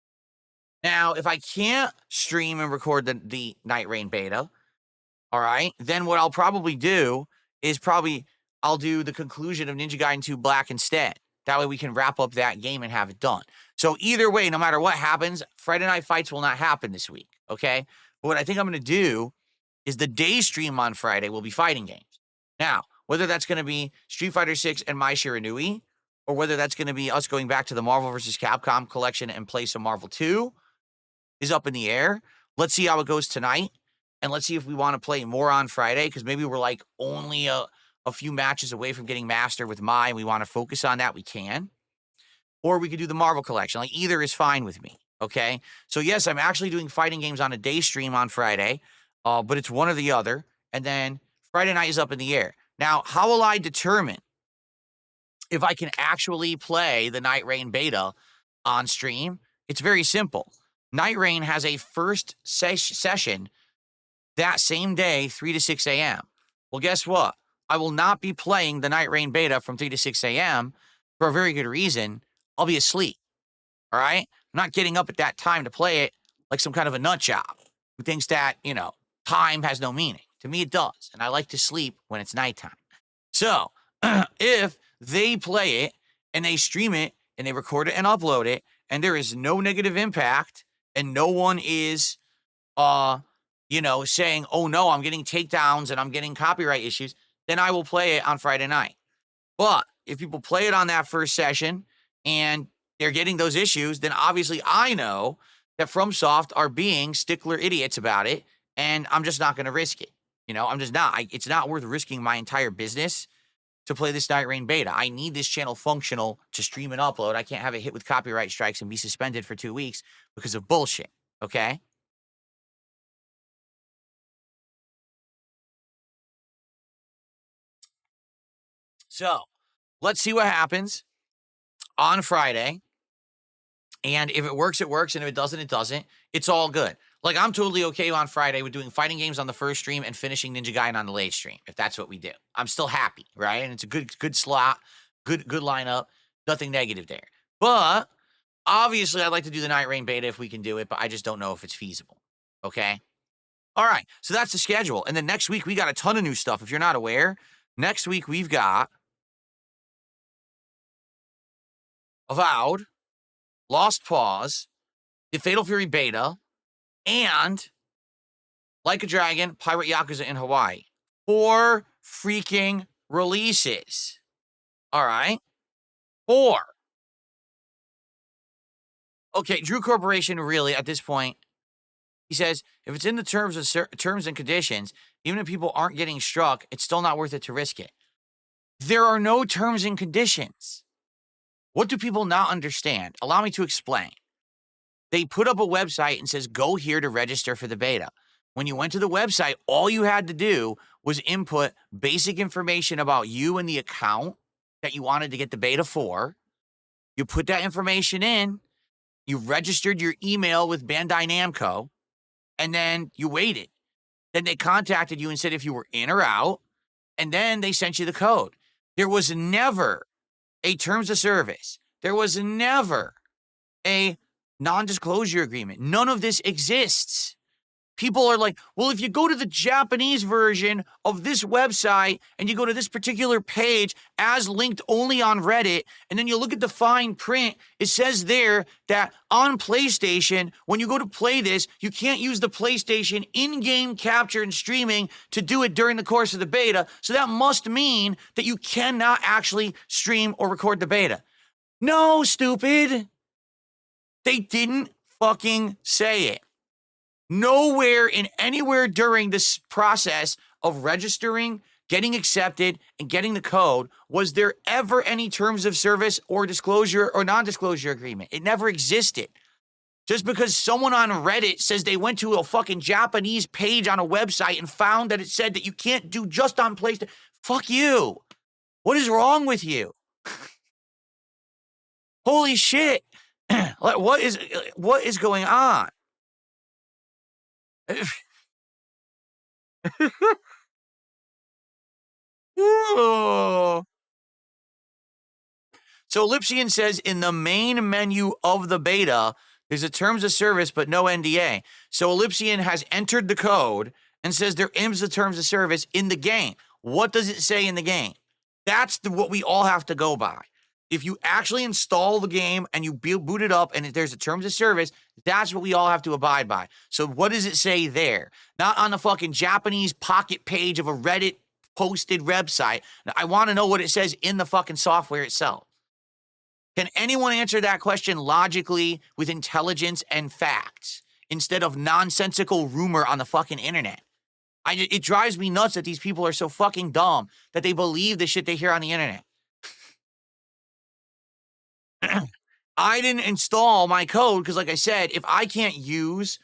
Now, if I can't stream and record the Nightreign beta, all right, then what I'll probably do is I'll do the conclusion of Ninja Gaiden 2 Black instead. That way we can wrap up that game and have it done. So either way, no matter what happens, Friday night fights will not happen this week, okay? But what I think I'm going to do is the day stream on Friday will be fighting games. Now, whether that's going to be Street Fighter 6 and Mai Shiranui, or whether that's going to be us going back to the Marvel vs. Capcom collection and play some Marvel 2, is up in the air. Let's see how it goes tonight. And let's see if we want to play more on Friday, because maybe we're like only a few matches away from getting master with Mai and we want to focus on that, we can. Or we could do the Marvel collection. Like, either is fine with me, okay? So yes, I'm actually doing fighting games on a day stream on Friday, but it's one or the other. And then Friday night is up in the air. Now, how will I determine if I can actually play the Nightreign beta on stream? It's very simple. Nightreign has a first session that same day, 3 to 6 a.m. Well, guess what? I will not be playing the Nightreign beta from 3 to 6 a.m. for a very good reason. I'll be asleep, all right? I'm not getting up at that time to play it like some kind of a nut job who thinks that, you know, time has no meaning. To me, it does, and I like to sleep when it's nighttime. So, if they play it and they stream it and they record it and upload it, and there is no negative impact, and no one is, you know, saying, oh no, I'm getting takedowns and I'm getting copyright issues, then I will play it on Friday night. But if people play it on that first session and they're getting those issues, then obviously I know that FromSoft are being stickler idiots about it, and I'm just not going to risk it. You know, I'm just not. It's not worth risking my entire business to play this Nightreign beta. I need this channel functional to stream and upload. I can't have it hit with copyright strikes and be suspended for 2 weeks because of bullshit, okay? So, let's see what happens on Friday. And if it works, it works. And if it doesn't, it doesn't. It's all good. Like, I'm totally okay on Friday with doing fighting games on the first stream and finishing Ninja Gaiden on the late stream, if that's what we do. I'm still happy, right? And it's a good slot, good lineup, nothing negative there. But obviously, I'd like to do the Nightreign beta if we can do it, but I just don't know if it's feasible, okay? All right, so that's the schedule. And then next week, we got a ton of new stuff. If you're not aware, next week, we've got Avowed, Lost Pause, the Fatal Fury beta, and Like a Dragon, Pirate Yakuza in Hawaii. 4 freaking releases. All right? 4. Okay, Drew Corporation, really, at this point, he says, if it's in the terms and conditions, even if people aren't getting struck, it's still not worth it to risk it. There are no terms and conditions. What do people not understand? Allow me to explain. They put up a website and says, go here to register for the beta. When you went to the website, all you had to do was input basic information about you and the account that you wanted to get the beta for. You put that information in, You registered your email with Bandai Namco, and then you waited. Then they contacted you and said if you were in or out, and then they sent you the code. There was never a terms of service. There was never a non-disclosure agreement. None of this exists. People are like, well, if you go to the Japanese version of this website and you go to this particular page as linked only on Reddit, and then you look at the fine print, it says there that on PlayStation, when you go to play this, you can't use the PlayStation in-game capture and streaming to do it during the course of the beta. So that must mean that you cannot actually stream or record the beta. No, stupid. They didn't fucking say it. Nowhere in anywhere during this process of registering, getting accepted, and getting the code was there ever any terms of service or disclosure or non-disclosure agreement. It never existed. Just because someone on Reddit says they went to a fucking Japanese page on a website and found that it said that you can't do just on PlayStation. Fuck you. What is wrong with you? Holy shit. What is going on? Ooh. So Lipsian says in the main menu of the beta, there's a terms of service, but no NDA. So Ellipsian has entered the code and says there is the terms of service in the game. What does it say in the game? That's what we all have to go by. If you actually install the game and you boot it up and there's a terms of service, that's what we all have to abide by. So what does it say there? Not on the fucking Japanese pocket page of a Reddit posted website. I want to know what it says in the fucking software itself. Can anyone answer that question logically with intelligence and facts instead of nonsensical rumor on the fucking internet? It drives me nuts that these people are so fucking dumb that they believe the shit they hear on the internet. I didn't install my code because, like I said, if I can't use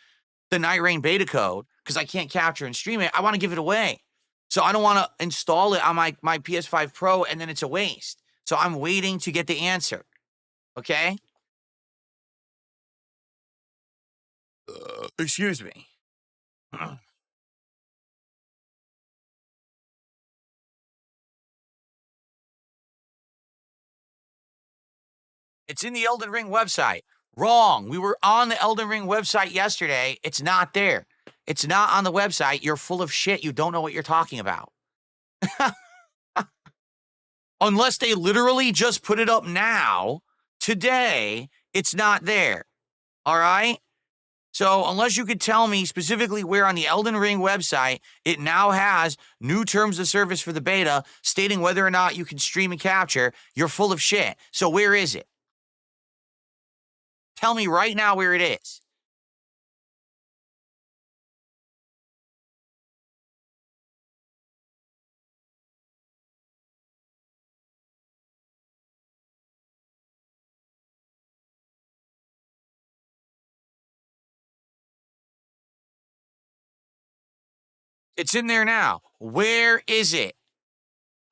the Nightreign beta code because I can't capture and stream it, I want to give it away. So I don't want to install it on my PS5 Pro and then it's a waste. So I'm waiting to get the answer. Okay? Excuse me. It's in the Elden Ring website. Wrong. We were on the Elden Ring website yesterday. It's not there. It's not on the website. You're full of shit. You don't know what you're talking about. Unless they literally just put it up now, today, it's not there. All right? So unless you could tell me specifically where on the Elden Ring website it now has new terms of service for the beta stating whether or not you can stream and capture, you're full of shit. So where is it? Tell me right now where it is. It's in there now. Where is it?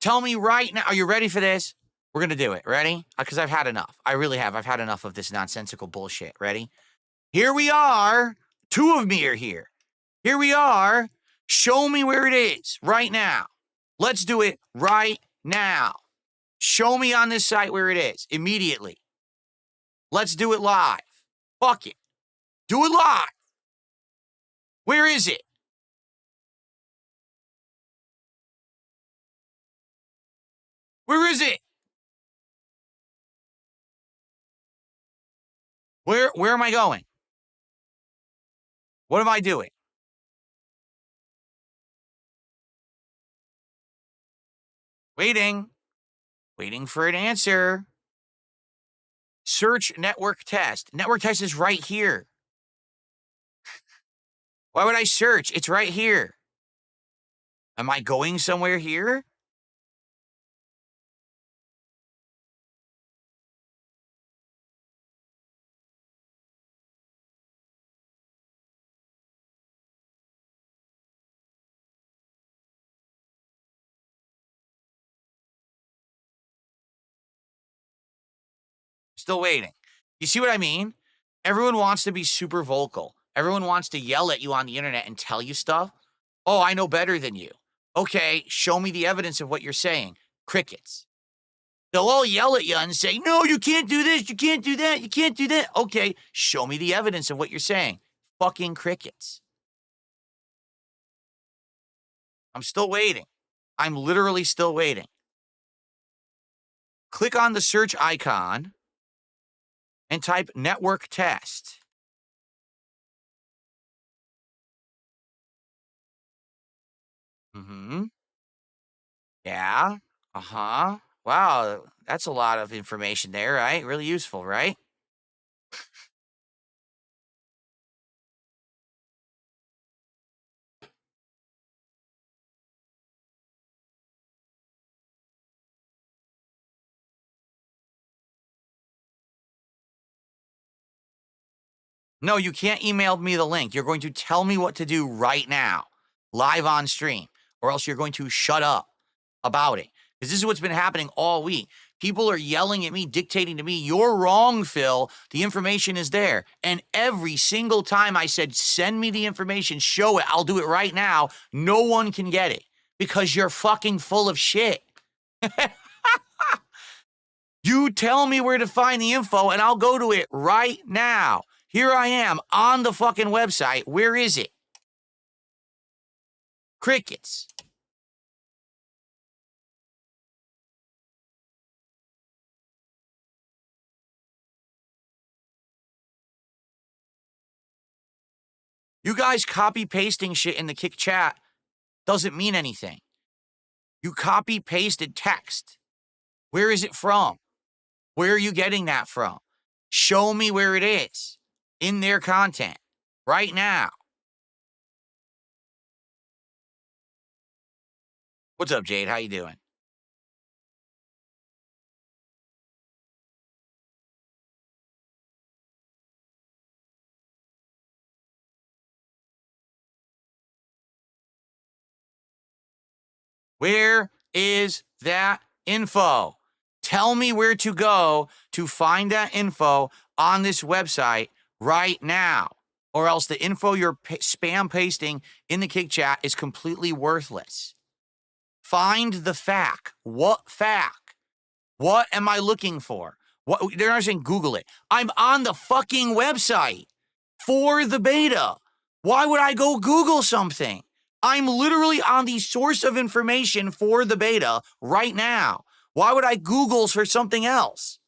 Tell me right now. Are you ready for this? We're going to do it. Ready? Because I've had enough. I really have. I've had enough of this nonsensical bullshit. Ready? Here we are. Two of me are here. Here we are. Show me where it is right now. Let's do it right now. Show me on this site where it is immediately. Let's do it live. Fuck it. Do it live. Where is it? Where is it? Where am I going? What am I doing? Waiting. Waiting for an answer. Search network test. Network test is right here. Why would I search? It's right here. Am I going somewhere here? Still waiting. You see what I mean? Everyone wants to be super vocal. Everyone wants to yell at you on the internet and tell you stuff. Oh, I know better than you. Okay, show me the evidence of what you're saying. Crickets. They'll all yell at you and say, no, you can't do this, you can't do that, you can't do that. Okay, show me the evidence of what you're saying. Fucking crickets. I'm still waiting. I'm literally still waiting. Click on the search icon and type network test. Mm-hmm. Yeah. Uh-huh. Wow, that's a lot of information there, right? Really useful, right? No, you can't email me the link. You're going to tell me what to do right now, live on stream, or else you're going to shut up about it. Because this is what's been happening all week. People are yelling at me, dictating to me, you're wrong, Phil. The information is there. And every single time I said, send me the information, show it, I'll do it right now, no one can get it because you're fucking full of shit. You tell me where to find the info and I'll go to it right now. Here I am on the fucking website. Where is it? Crickets. You guys copy pasting shit in the Kick chat doesn't mean anything. You copy pasted text. Where is it from? Where are you getting that from? Show me where it is in their content right now. What's up, Jade? How you doing? Where is that info? Tell me where to go to find that info on this website right now, or else the info you're spam pasting in the Kick chat is completely worthless. Find the fact. What fact? What am I looking for? What they're not saying Google it. I'm on the fucking website for the beta. Why would I go Google something? I'm literally on the source of information for the beta right now. Why would I Google for something else?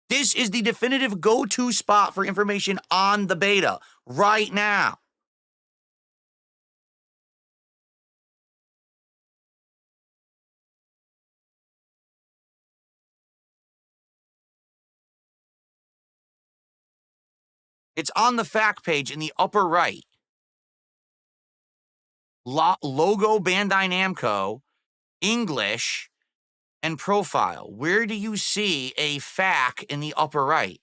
This is the definitive go-to spot for information on the beta right now. It's on the fact page in the upper right. Logo Bandai Namco, English, and profile. Where do you see a FAQ in the upper right?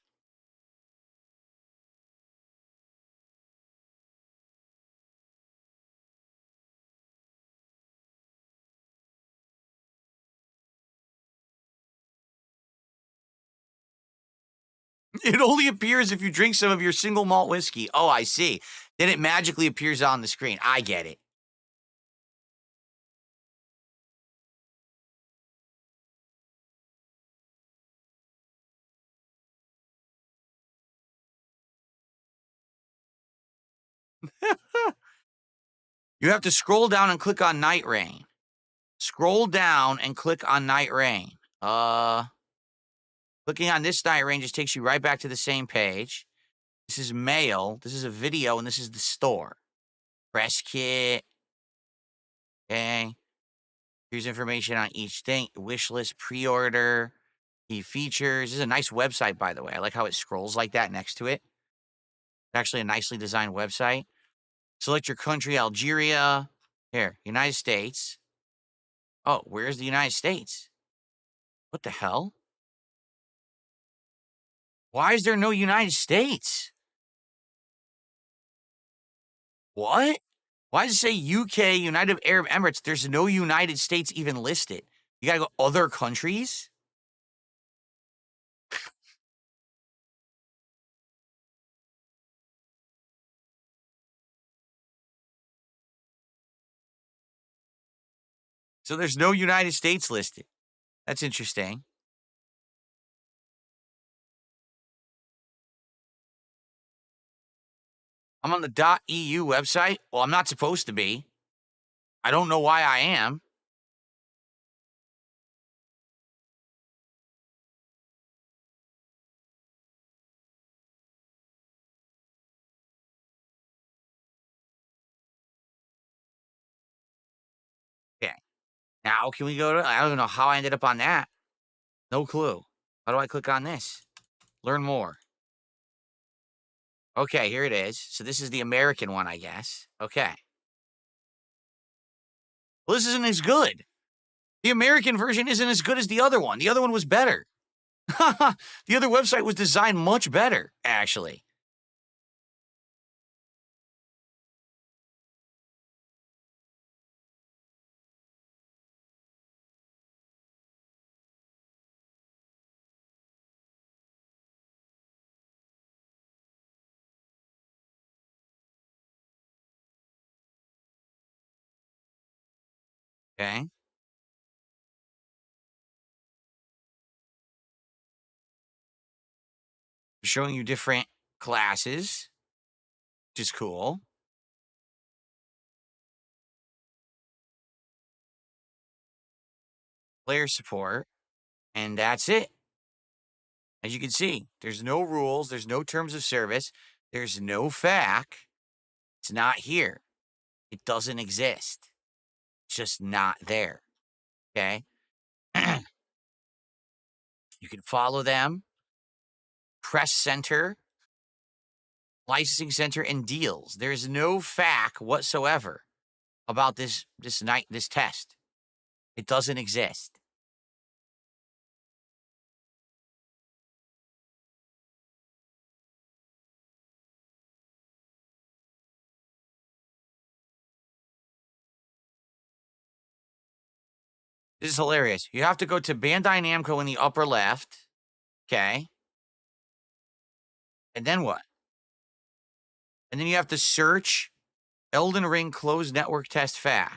It only appears if you drink some of your single malt whiskey. Oh, I see. Then it magically appears on the screen. I get it. You have to scroll down and click on Nightreign. Scroll down and click on Nightreign. Clicking on this Nightreign just takes you right back to the same page. This is mail, this is a video, and this is the store. Press kit. Okay. Here's information on each thing. Wish list, pre-order, key features. This is a nice website, by the way. I like how it scrolls like that next to it. It's actually a nicely designed website. Select your country, Algeria. Here, United States. Oh, where's the United States? What the hell? Why is there no United States? What? Why does it say UK, United Arab Emirates? There's no United States even listed. You gotta go other countries? So there's no United States listed. That's interesting. I'm on the .eu website. Well, I'm not supposed to be. I don't know why I am. Okay. Now, can we go to, I don't even know how I ended up on that. No clue. How do I click on this? Learn more. Okay, here it is. So this is the American one, I guess. Okay. Well, this isn't as good. The American version isn't as good as the other one. The other one was better. The other website was designed much better, actually. Okay. Showing you different classes, which is cool. Player support, and that's it. As you can see, there's no rules, there's no terms of service, there's no FAQ. It's not here. It doesn't exist. It's just not there. Okay. You can follow them. Press Center, Licensing Center, and Deals. There is no FAQ whatsoever about this test. It doesn't exist. This is hilarious. You have to go to Bandai Namco in the upper left. Okay. And then what? And then you have to search Elden Ring Closed Network Test FAQ.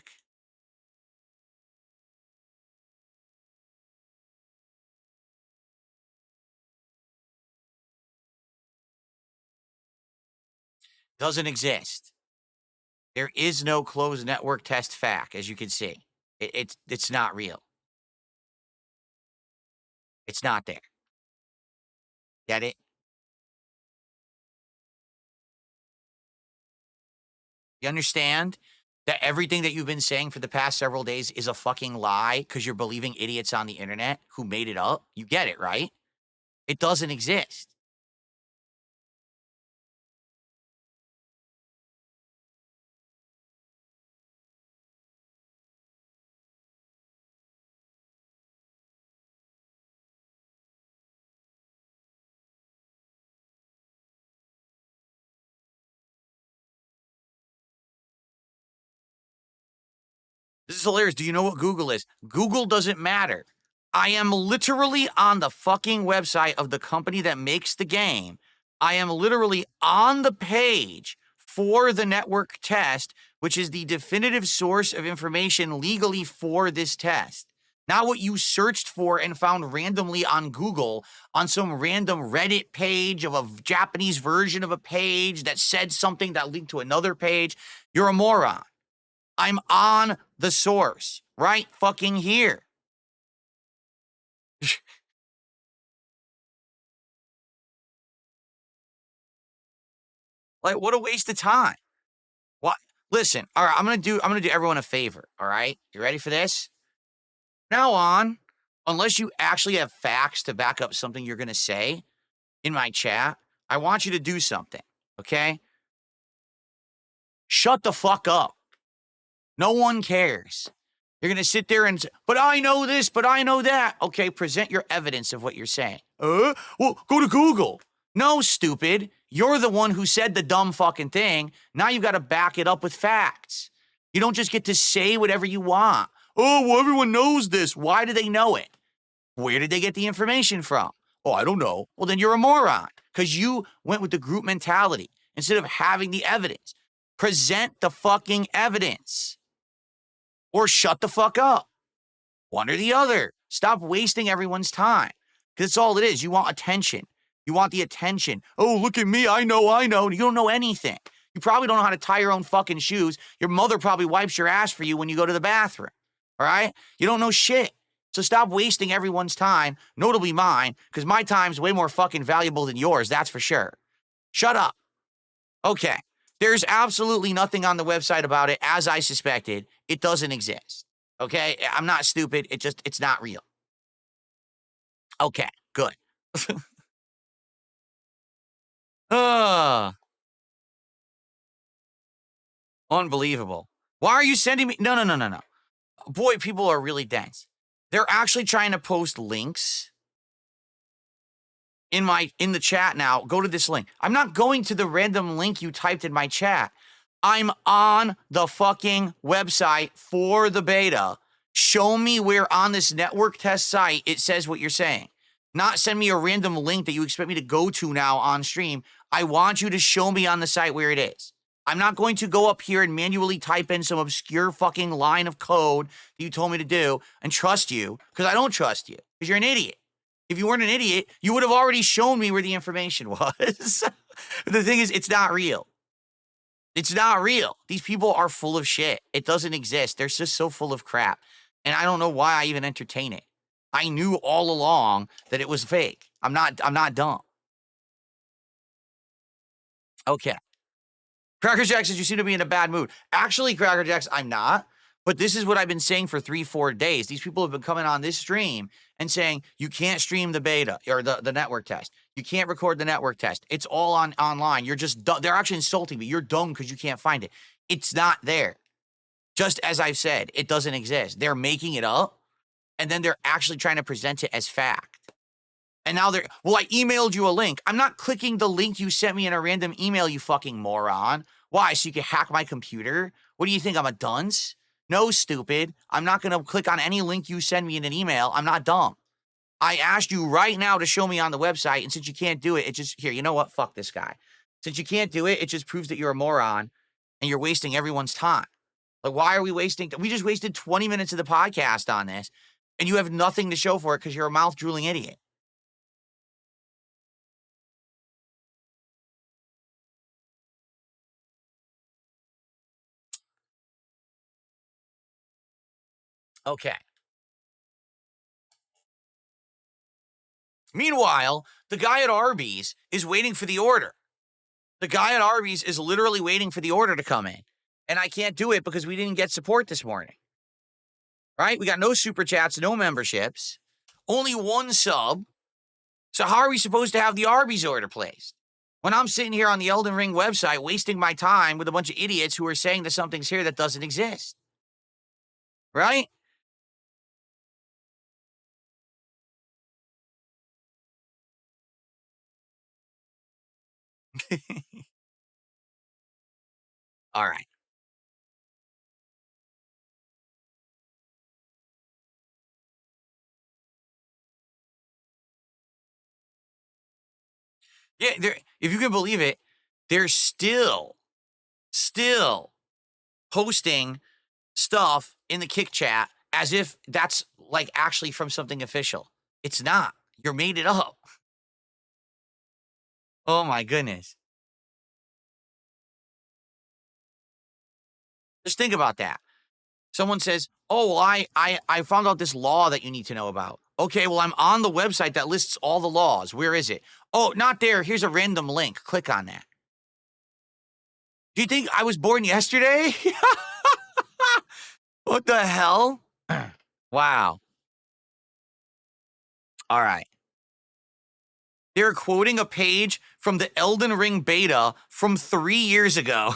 Doesn't exist. There is no closed network test FAQ, as you can see. It's not real. It's not there. Get it? You understand that everything that you've been saying for the past several days is a fucking lie because you're believing idiots on the internet who made it up? You get it, right? It doesn't exist. This is hilarious. Do you know what Google is? Google doesn't matter. I am literally on the fucking website of the company that makes the game. I am literally on the page for the network test, which is the definitive source of information legally for this test. Not what you searched for and found randomly on Google on some random Reddit page of a Japanese version of a page that said something that linked to another page. You're a moron. I'm on the source right fucking here. Like, what a waste of time. What? Listen, all right, I'm gonna do everyone a favor. All right, you ready for this? Now on, unless you actually have facts to back up something you're gonna say in my chat, I want you to do something. Okay? Shut the fuck up. No one cares. You're going to sit there and say, but I know this, but I know that. Okay, present your evidence of what you're saying. Well, go to Google. No, stupid. You're the one who said the dumb fucking thing. Now you've got to back it up with facts. You don't just get to say whatever you want. Oh, well, everyone knows this. Why do they know it? Where did they get the information from? Oh, I don't know. Well, then you're a moron because you went with the group mentality instead of having the evidence. Present the fucking evidence. Or shut the fuck up. One or the other. Stop wasting everyone's time. Because that's all it is. You want attention. You want the attention. Oh, look at me. I know. You don't know anything. You probably don't know how to tie your own fucking shoes. Your mother probably wipes your ass for you when you go to the bathroom. All right? You don't know shit. So stop wasting everyone's time, notably mine, because my time's way more fucking valuable than yours, that's for sure. Shut up. Okay. There's absolutely nothing on the website about it, as I suspected. It doesn't exist. Okay? I'm not stupid. It's not real. Okay, good. Unbelievable. Why are you sending me? No. Boy, people are really dense. They're actually trying to post links in the chat now. Go to this link. I'm not going to the random link you typed in my chat. I'm on the fucking website for the beta. Show me where on this network test site it says what you're saying. Not send me a random link that you expect me to go to now on stream. I want you to show me on the site where it is. I'm not going to go up here and manually type in some obscure fucking line of code that you told me to do and trust you, because I don't trust you, because you're an idiot. If you weren't an idiot, you would have already shown me where the information was. The thing is, it's not real. It's not real. These people are full of shit. It doesn't exist. They're just so full of crap. And I don't know why I even entertain it. I knew all along that it was fake. I'm not dumb. Okay. Cracker Jack says, you seem to be in a bad mood. Actually, Cracker Jacks, I'm not. But this is what I've been saying for 3-4 days. These people have been coming on this stream and saying, you can't stream the beta or the network test. You can't record the network test. It's all online. You're just dumb. They're actually insulting me. You're dumb because you can't find it. It's not there. Just as I've said, it doesn't exist. They're making it up, and then they're actually trying to present it as fact. And now I emailed you a link. I'm not clicking the link you sent me in a random email, you fucking moron. Why? So you can hack my computer? What do you think? I'm a dunce? No, stupid. I'm not going to click on any link you send me in an email. I'm not dumb. I asked you right now to show me on the website, and since you can't do it, here, you know what? Fuck this guy. Since you can't do it, it just proves that you're a moron, and you're wasting everyone's time. Like, why are we wasting? We just wasted 20 minutes of the podcast on this, and you have nothing to show for it because you're a mouth-drooling idiot. Okay. Meanwhile, the guy at Arby's is waiting for the order. The guy at Arby's is literally waiting for the order to come in. And I can't do it because we didn't get support this morning. Right? We got no super chats, no memberships, only one sub. So how are we supposed to have the Arby's order placed? When I'm sitting here on the Elden Ring website wasting my time with a bunch of idiots who are saying that something's here that doesn't exist. Right? All right. Yeah, if you can believe it, they're still posting stuff in the Kick chat as if that's like actually from something official. It's not. You're made it up. Oh my goodness. Just think about that. Someone says, oh, well, I found out this law that you need to know about. Okay, well, I'm on the website that lists all the laws. Where is it? Oh, not there. Here's a random link. Click on that. Do you think I was born yesterday? What the hell? Wow. All right. They're quoting a page from the Elden Ring beta from 3 years ago.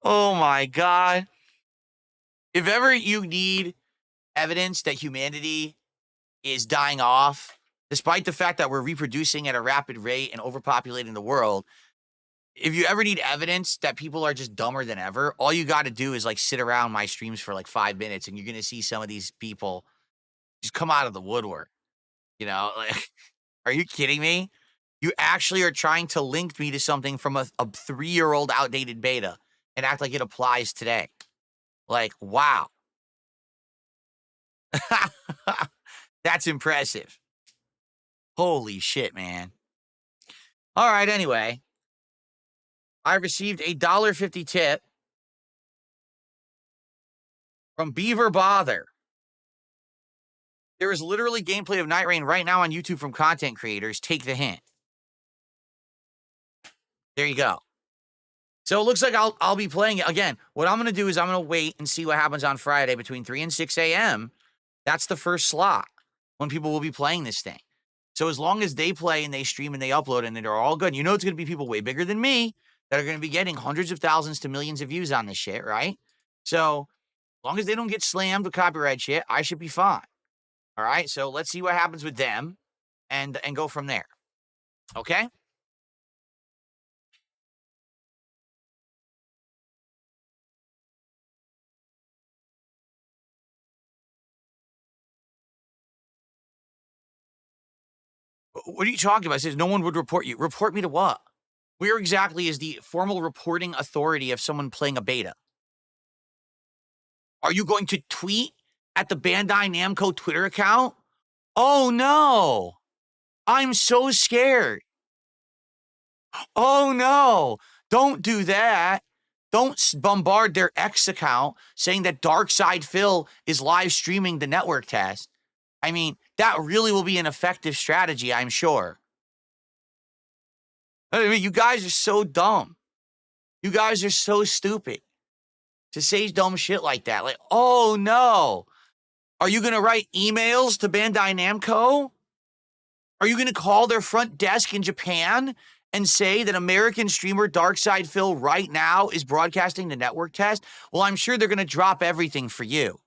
Oh my God. If ever you need evidence that humanity is dying off, despite the fact that we're reproducing at a rapid rate and overpopulating the world, if you ever need evidence that people are just dumber than ever, all you got to do is like sit around my streams for like 5 minutes and you're going to see some of these people just come out of the woodwork. You know, like, are you kidding me? You actually are trying to link me to something from a 3-year-old outdated beta. and act like it applies today. Like, wow. That's impressive. Holy shit, man. All right, anyway. I received a $1.50 tip from Beaver Bother. There is literally gameplay of Nightreign right now on YouTube from content creators. Take the hint. There you go. So it looks like I'll be playing it again. What I'm going to do is I'm going to wait and see what happens on Friday between 3 and 6 a.m. That's the first slot when people will be playing this thing. So as long as they play and they stream and they upload and they're all good, you know it's going to be people way bigger than me that are going to be getting hundreds of thousands to millions of views on this shit, right? So as long as they don't get slammed with copyright shit, I should be fine. All right? So let's see what happens with them and go from there. Okay? What are you talking about? It says no one would report you. Report me to what? Where exactly is the formal reporting authority of someone playing a beta? Are you going to tweet at the Bandai Namco Twitter account? Oh no. I'm so scared. Oh no. Don't do that. Don't bombard their X account saying that Darkside Phil is live streaming the network test. I mean, that really will be an effective strategy, I'm sure. I mean, you guys are so dumb. You guys are so stupid to say dumb shit like that. Like, oh no. Are you going to write emails to Bandai Namco? Are you going to call their front desk in Japan and say that American streamer Darkside Phil right now is broadcasting the network test? Well, I'm sure they're going to drop everything for you.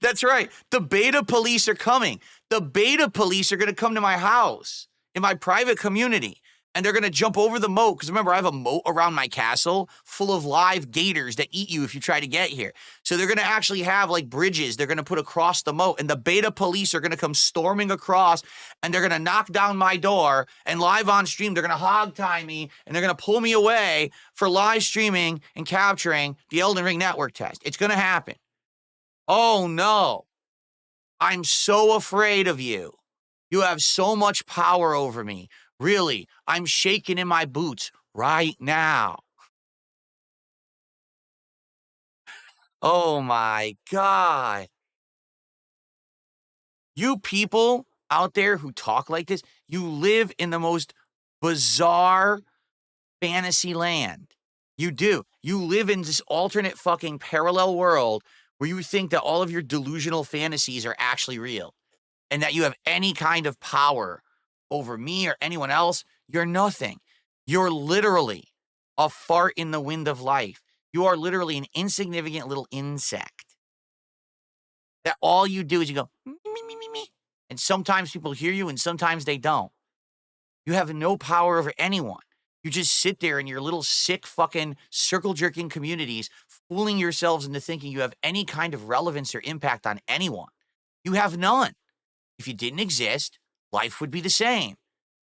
That's right. The beta police are coming. The beta police are going to come to my house in my private community, and they're going to jump over the moat. Because remember, I have a moat around my castle full of live gators that eat you if you try to get here. So they're going to actually have like bridges they're going to put across the moat, and the beta police are going to come storming across, and they're going to knock down my door, and live on stream, they're going to hog tie me, and they're going to pull me away for live streaming and capturing the Elden Ring network test. It's going to happen. Oh no. I'm so afraid of you. You have so much power over me. Really, I'm shaking in my boots right now. Oh my God. You people out there who talk like this, you live in the most bizarre fantasy land. You do. You live in this alternate fucking parallel world where you think that all of your delusional fantasies are actually real and that you have any kind of power over me or anyone else. You're nothing. You're literally a fart in the wind of life. You are literally an insignificant little insect that all you do is you go, me, me, me, me, me. And sometimes people hear you and sometimes they don't. You have no power over anyone. You just sit there in your little sick fucking circle jerking communities, fooling yourselves into thinking you have any kind of relevance or impact on anyone. You have none. If you didn't exist, life would be the same.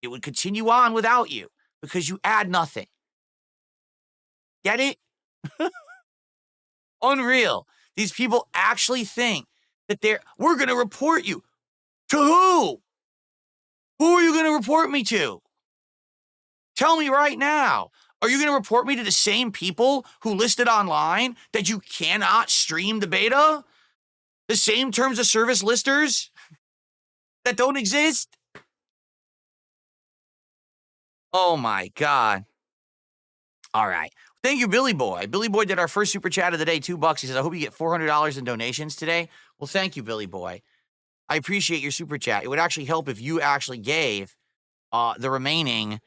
It would continue on without you because you add nothing. Get it? Unreal. These people actually think that we're going to report you. To who? Who are you going to report me to? Tell me right now. Are you going to report me to the same people who listed online that you cannot stream the beta? The same terms of service listers that don't exist? Oh my God. All right. Thank you, Billy Boy. Billy Boy did our first super chat of the day, $2. He says, I hope you get $400 in donations today. Well, thank you, Billy Boy. I appreciate your super chat. It would actually help if you actually gave the remaining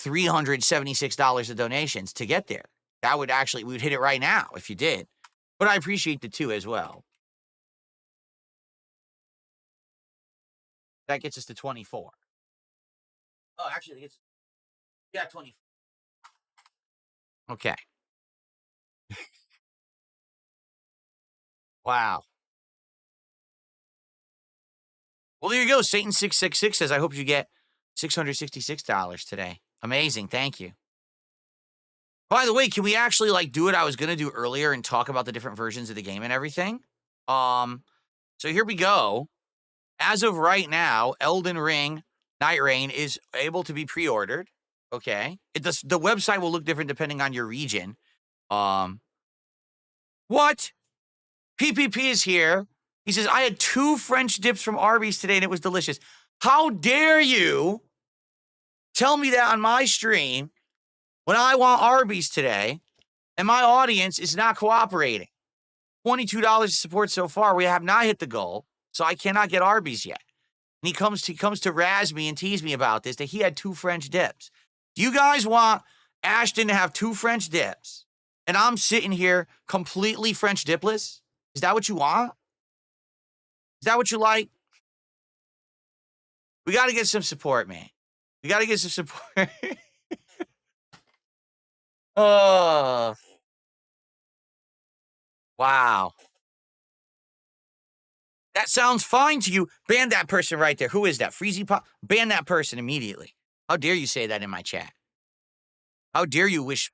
$376 of donations to get there. That would actually, we would hit it right now if you did. But I appreciate the two as well. That gets us to 24. Oh, actually, it's, yeah, 24. Okay. Wow. Well, there you go. Satan666 says, I hope you get $666 today. Amazing. Thank you. By the way, can we actually like do what I was gonna do earlier and talk about the different versions of the game and everything? Um, so here we go. As of right now, Elden Ring Nightreign is able to be pre-ordered. Okay. The website will look different depending on your region. Um, what? PPP is here. He says, I had 2 French dips from Arby's today and it was delicious. How dare you tell me that on my stream when I want Arby's today and my audience is not cooperating? $22 to support so far. We have not hit the goal, so I cannot get Arby's yet. And he comes to razz me and tease me about this, that he had 2 French dips. Do you guys want Ashton to have 2 French dips? And I'm sitting here completely French dipless? Is that what you want? Is that what you like? We got to get some support, man. We got to get some support. Oh, wow. That sounds fine to you. Ban that person right there. Who is that? Freezy Pop? Ban that person immediately. How dare you say that in my chat? How dare you wish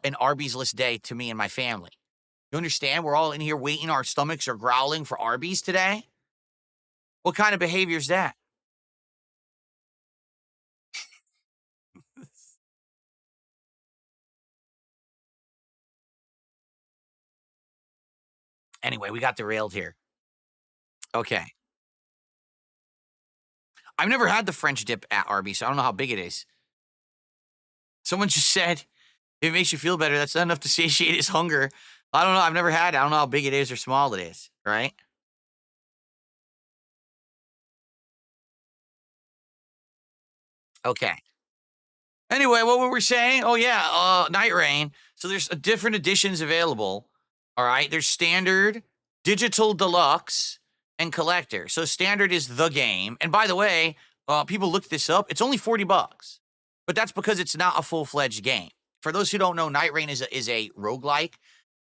an Arby's-less day to me and my family? You understand? We're all in here waiting. Our stomachs are growling for Arby's today. What kind of behavior is that? Anyway, we got derailed here. Okay. I've never had the French dip at Arby's, so I don't know how big it is. Someone just said, if it makes you feel better, that's not enough to satiate his hunger. I don't know. I've never had it. I don't know how big it is or small it is, right? Okay. Anyway, what were we saying? Oh, yeah, Nightreign. So there's different editions available, all right? There's Standard, Digital Deluxe, and Collector. So Standard is the game. And by the way, people looked this up. It's only $40, but that's because it's not a full-fledged game. For those who don't know, Nightreign is a roguelike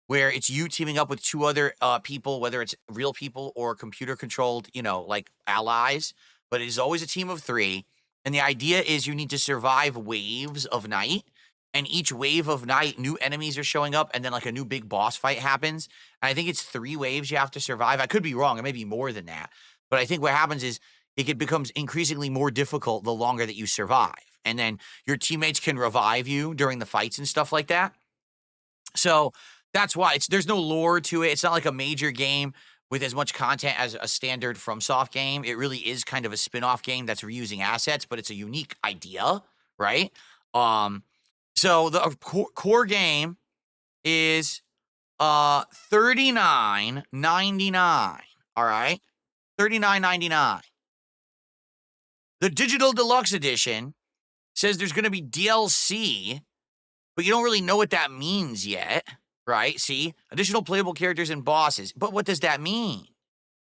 where it's you teaming up with 2 other people, whether it's real people or computer-controlled, like allies. But it is always a team of 3. And the idea is you need to survive waves of night. And each wave of night, new enemies are showing up. And then like a new big boss fight happens. And I think it's 3 waves you have to survive. I could be wrong. It may be more than that. But I think what happens is it becomes increasingly more difficult the longer that you survive. And then your teammates can revive you during the fights and stuff like that. So that's why there's no lore to it. It's not like a major game with as much content as a standard FromSoft game. It really is kind of a spin-off game that's reusing assets, but it's a unique idea, right? So the core game is $39.99. All right, $39.99. The Digital Deluxe Edition says there's going to be DLC, but you don't really know what that means yet, right? See, additional playable characters and bosses. But what does that mean?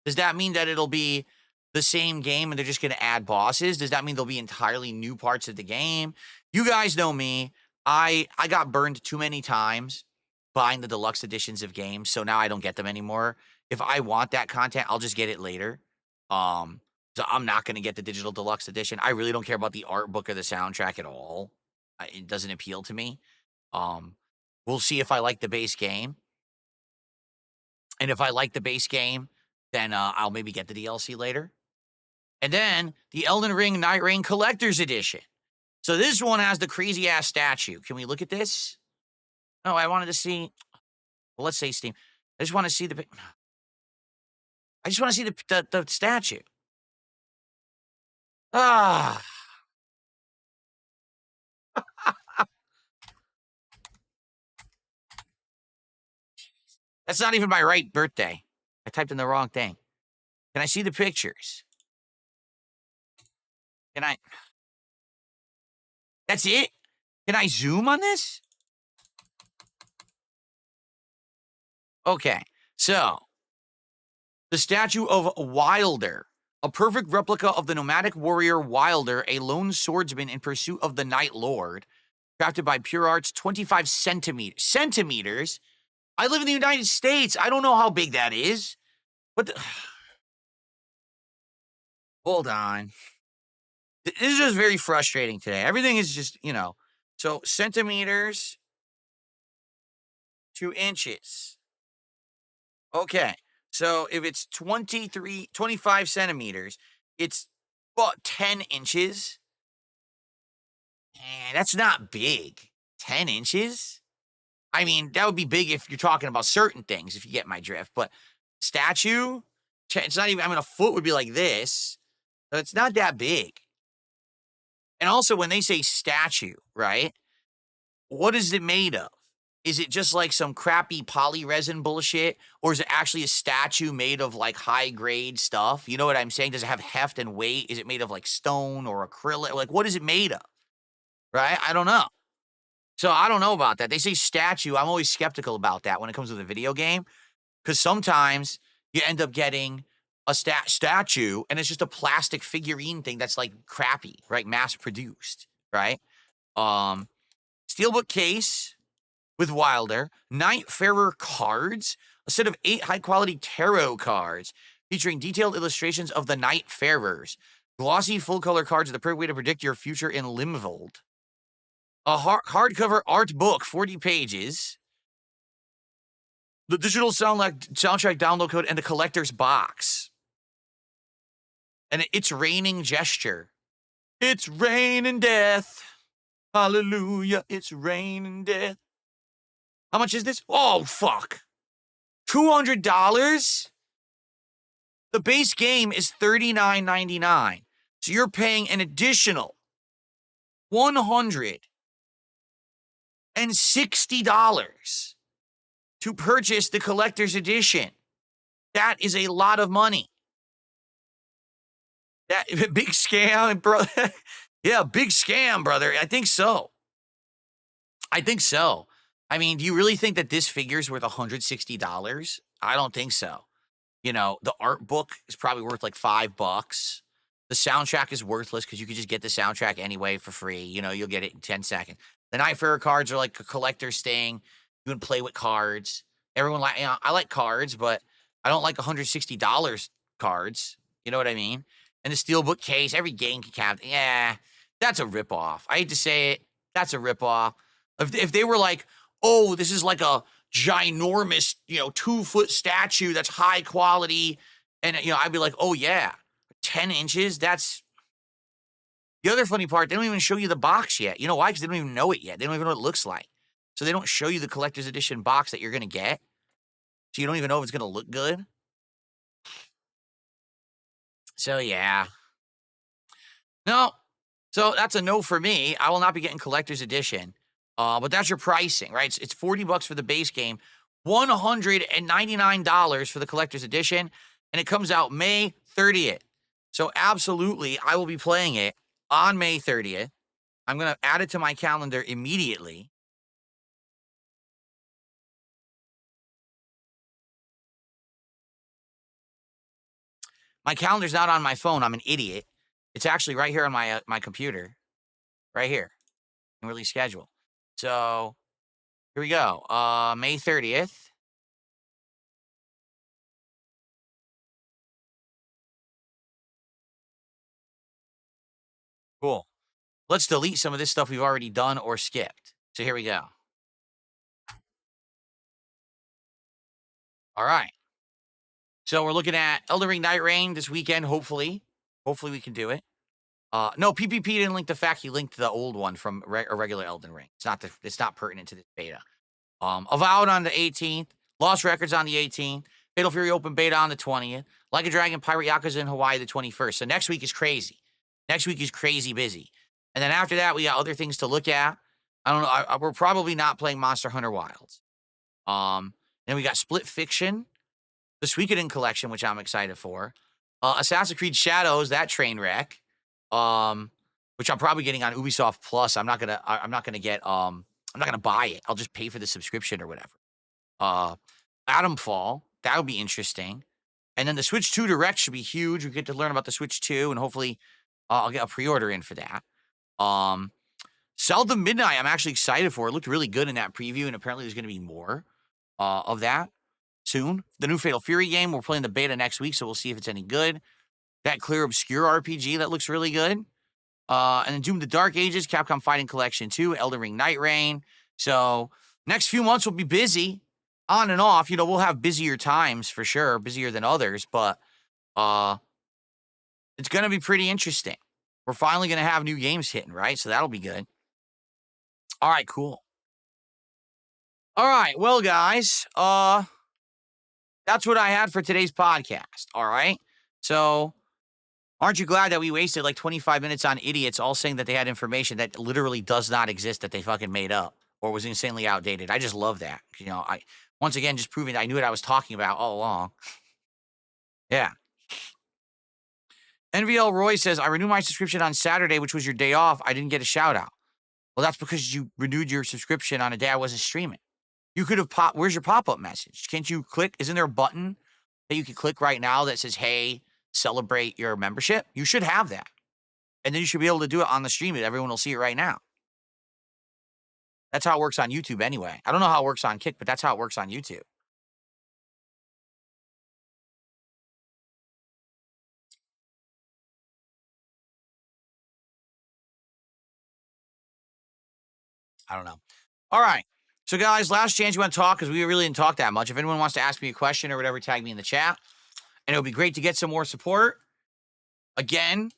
Does that mean that it'll be the same game and they're just going to add bosses? Does that mean there'll be entirely new parts of the game? You guys know me. I got burned too many times buying the deluxe editions of games, so now I don't get them anymore. If I want that content, I'll just get it later. So I'm not going to get the digital deluxe edition. I really don't care about the art book or the soundtrack at all. It doesn't appeal to me. We'll see if I like the base game. And if I like the base game, then I'll maybe get the DLC later. And then the Elden Ring Nightreign Collector's Edition. So this one has the crazy-ass statue. Can we look at this? No, I wanted to see... Well, let's say Steam. I just want to see the statue. Ah. That's not even my right birthday. I typed in the wrong thing. Can I see the pictures? Can I... That's it? Can I zoom on this? Okay, so the statue of Wilder, a perfect replica of the nomadic warrior Wilder, a lone swordsman in pursuit of the Night Lord, crafted by Pure Arts, 25 centimeters. Centimeters? I live in the United States. I don't know how big that is. What the... Hold on. This is just very frustrating today. Everything is just, so centimeters to inches. Okay. So if it's 25 centimeters, it's about 10 inches. And that's not big. 10 inches? I mean, that would be big if you're talking about certain things, if you get my drift. But statue, it's not even, a foot would be like this. So it's not that big. And also, when they say statue, right? What is it made of? Is it just like some crappy poly resin bullshit? Or is it actually a statue made of like high grade stuff? You know what I'm saying? Does it have heft and weight? Is it made of like stone or acrylic? Like, what is it made of? Right? I don't know. So I don't know about that. They say statue. I'm always skeptical about that when it comes to the video game. Because sometimes you end up getting a statue and it's just a plastic figurine thing that's like crappy, right? Mass produced, right? Steelbook case with Wilder, Nightfarer cards, a set of 8 high-quality tarot cards featuring detailed illustrations of the Nightfarers. Glossy, full-color cards are the perfect way to predict your future in Limvold. A hardcover art book, 40 pages. The digital soundtrack download code and the collector's box. And It's Raining gesture. It's raining death. Hallelujah. It's raining death. How much is this? Oh, fuck. $200? The base game is $39.99. So you're paying an additional $160 to purchase the collector's edition. That is a lot of money. That big scam, bro. Yeah, big scam, brother. I think so. I mean, do you really think that this figure's worth $160? I don't think so. The art book is probably worth like $5. The soundtrack is worthless because you could just get the soundtrack anyway for free. You'll get it in 10 seconds. The Nightfarer cards are like a collector's thing. You can play with cards. Everyone I like cards, but I don't like $160 cards. You know what I mean? And the steelbook case, every game can have. Yeah, that's a ripoff. I hate to say it. That's a ripoff. If they were like, oh, this is like a ginormous, 2-foot statue that's high quality, and I'd be like, oh yeah, 10 inches. That's the other funny part. They don't even show you the box yet. You know why? Because they don't even know it yet. They don't even know what it looks like. So they don't show you the collector's edition box that you're gonna get. So you don't even know if it's gonna look good. So yeah. No. So that's a no for me. I will not be getting collector's edition. But that's your pricing, right? It's $40 for the base game, $199 for the collector's edition, and it comes out May 30th. So absolutely, I will be playing it on May 30th. I'm going to add it to my calendar immediately. My calendar's not on my phone. I'm an idiot. It's actually right here on my computer. Right here. In release schedule. So here we go. May 30th. Cool. Let's delete some of this stuff we've already done or skipped. So here we go. All right. So we're looking at Elden Ring Nightreign this weekend, hopefully. Hopefully we can do it. No, PPP didn't link the fact he linked the old one from a regular Elden Ring. It's not pertinent to this beta. Avowed on the 18th. Lost Records on the 18th. Fatal Fury Open Beta on the 20th. Like a Dragon Pirate Yakuza in Hawaii the 21st. So next week is crazy. Next week is crazy busy. And then after that, we got other things to look at. I don't know. We're probably not playing Monster Hunter Wilds. Then we got Split Fiction, the Suikoden collection, which I'm excited for. Assassin's Creed Shadows, that train wreck. Which I'm probably getting on Ubisoft Plus. I'm not gonna buy it. I'll just pay for the subscription or whatever. Atomfall, that would be interesting. And then the Switch 2 Direct should be huge. We get to learn about the Switch 2, and hopefully I'll get a pre-order in for that. Zelda Midnight, I'm actually excited for. It looked really good in that preview, and apparently there's going to be more of that soon. The new Fatal Fury game, we're playing the beta next week, so we'll see if it's any good. That Clear Obscure RPG, that looks really good. And then Doom the Dark Ages, Capcom Fighting Collection 2, Elden Ring Nightreign. So next few months will be busy on and off. You know, we'll have busier times for sure, busier than others, but it's going to be pretty interesting. We're finally going to have new games hitting, right? So that'll be good. All right, cool. All right, well, guys, that's what I had for today's podcast. All right. So aren't you glad that we wasted like 25 minutes on idiots all saying that they had information that literally does not exist, that they fucking made up or was insanely outdated? I just love that. You know, once again, just proving that I knew what I was talking about all along. Yeah. NVL Roy says, I renewed my subscription on Saturday, which was your day off. I didn't get a shout out. Well, that's because you renewed your subscription on a day I wasn't streaming. You could have where's your pop-up message? Can't you click? Isn't there a button that you can click right now that says, hey, celebrate your membership? You should have that. And then you should be able to do it on the stream and everyone will see it right now. That's how it works on YouTube anyway. I don't know how it works on Kick, but that's how it works on YouTube. I don't know. All right. So, guys, last chance you want to talk because we really didn't talk that much. If anyone wants to ask me a question or whatever, tag me in the chat. And it would be great to get some more support. Again,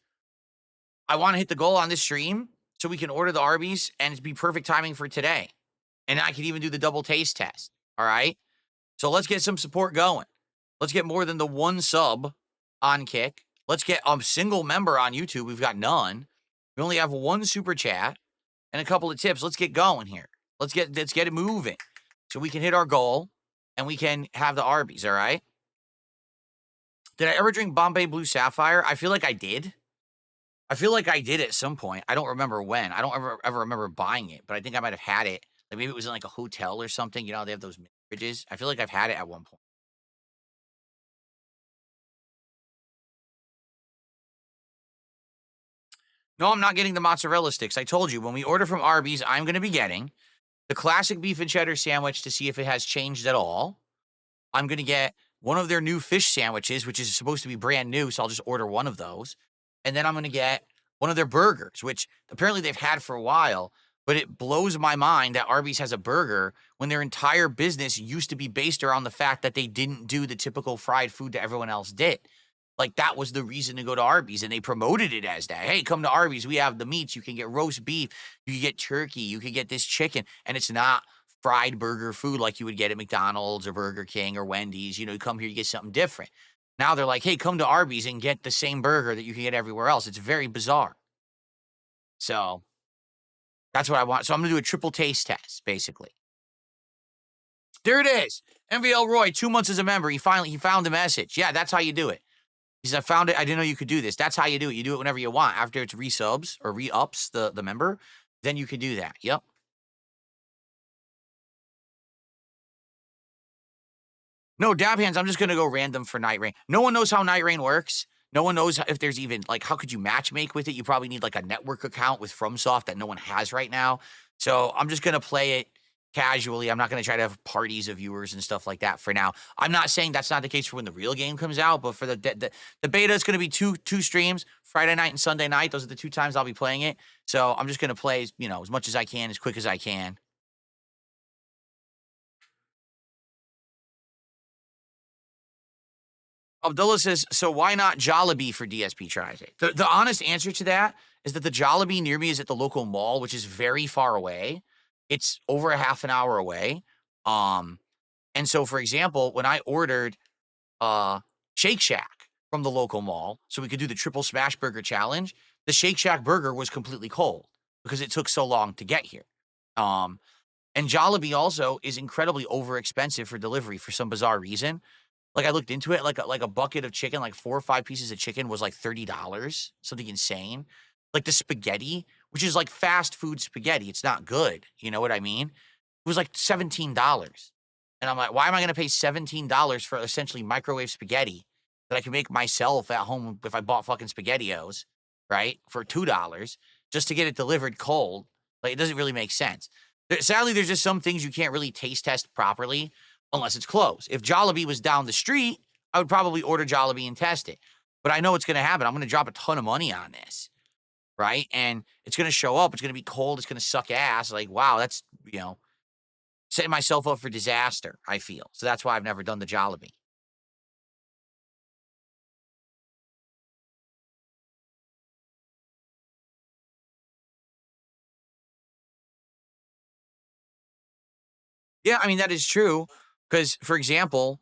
I want to hit the goal on this stream so we can order the Arby's and it'd be perfect timing for today. And I could even do the double taste test. All right. So let's get some support going. Let's get more than the one sub on Kick. Let's get a single member on YouTube. We've got none. We only have one super chat and a couple of tips. Let's get going here. Let's get it moving so we can hit our goal and we can have the Arby's. All right. Did I ever drink Bombay Blue Sapphire? I feel like I did. I feel like I did at some point. I don't remember when. I don't ever remember buying it, but I think I might have had it. Like maybe it was in like a hotel or something. You know, they have those fridges. I feel like I've had it at one point. No, I'm not getting the mozzarella sticks. I told you, when we order from Arby's, I'm going to be getting the classic beef and cheddar sandwich to see if it has changed at all. I'm going to get one of their new fish sandwiches, which is supposed to be brand new, so I'll just order one of those. And then I'm going to get one of their burgers, which apparently they've had for a while, but it blows my mind that Arby's has a burger when their entire business used to be based around the fact that they didn't do the typical fried food that everyone else did. Like, that was the reason to go to Arby's, and they promoted it as that. Hey, come to Arby's. We have the meats. You can get roast beef. You can get turkey. You can get this chicken. And it's not fried burger food like you would get at McDonald's or Burger King or Wendy's. You know, you come here, you get something different. Now they're like, hey, come to Arby's and get the same burger that you can get everywhere else. It's very bizarre. So that's what I want. So I'm going to do a triple taste test, basically. There it is. MVL Roy, 2 months as a member. He found the message. Yeah, that's how you do it. He said, I found it. I didn't know you could do this. That's how you do it. You do it whenever you want. After it's resubs or re-ups the member, then you can do that. Yep. No, dab hands, I'm just going to go random for Nightreign. No one knows how Nightreign works. No one knows if there's even, like, how could you matchmake with it? You probably need, like, a network account with FromSoft that no one has right now. So I'm just going to play it casually. I'm not going to try to have parties of viewers and stuff like that for now. I'm not saying that's not the case for when the real game comes out, but for the beta, it's going to be two streams, Friday night and Sunday night. Those are the 2 times I'll be playing it. So I'm just going to play, you know, as much as I can, as quick as I can. Abdullah says, so why not Jollibee for DSP tries it? The honest answer to that is that the Jollibee near me is at the local mall, which is very far away. It's over a half an hour away. And so, for example, when I ordered Shake Shack from the local mall so we could do the triple smash burger challenge, the Shake Shack burger was completely cold because it took so long to get here. And Jollibee also is incredibly over expensive for delivery for some bizarre reason. Like, I looked into it, like a bucket of chicken, like 4 or 5 pieces of chicken was like $30, something insane. Like the spaghetti, which is like fast food spaghetti, it's not good. You know what I mean? It was like $17. And I'm like, why am I going to pay $17 for essentially microwave spaghetti that I can make myself at home if I bought fucking SpaghettiOs, right? For $2 just to get it delivered cold? Like, it doesn't really make sense. Sadly, there's just some things you can't really taste test properly unless it's close. If Jollibee was down the street, I would probably order Jollibee and test it. But I know what's going to happen. I'm going to drop a ton of money on this. right? And it's going to show up. It's going to be cold. It's going to suck ass. Like, wow, that's, setting myself up for disaster, I feel. So that's why I've never done the Jollibee. Yeah, I mean, that is true. Because, for example,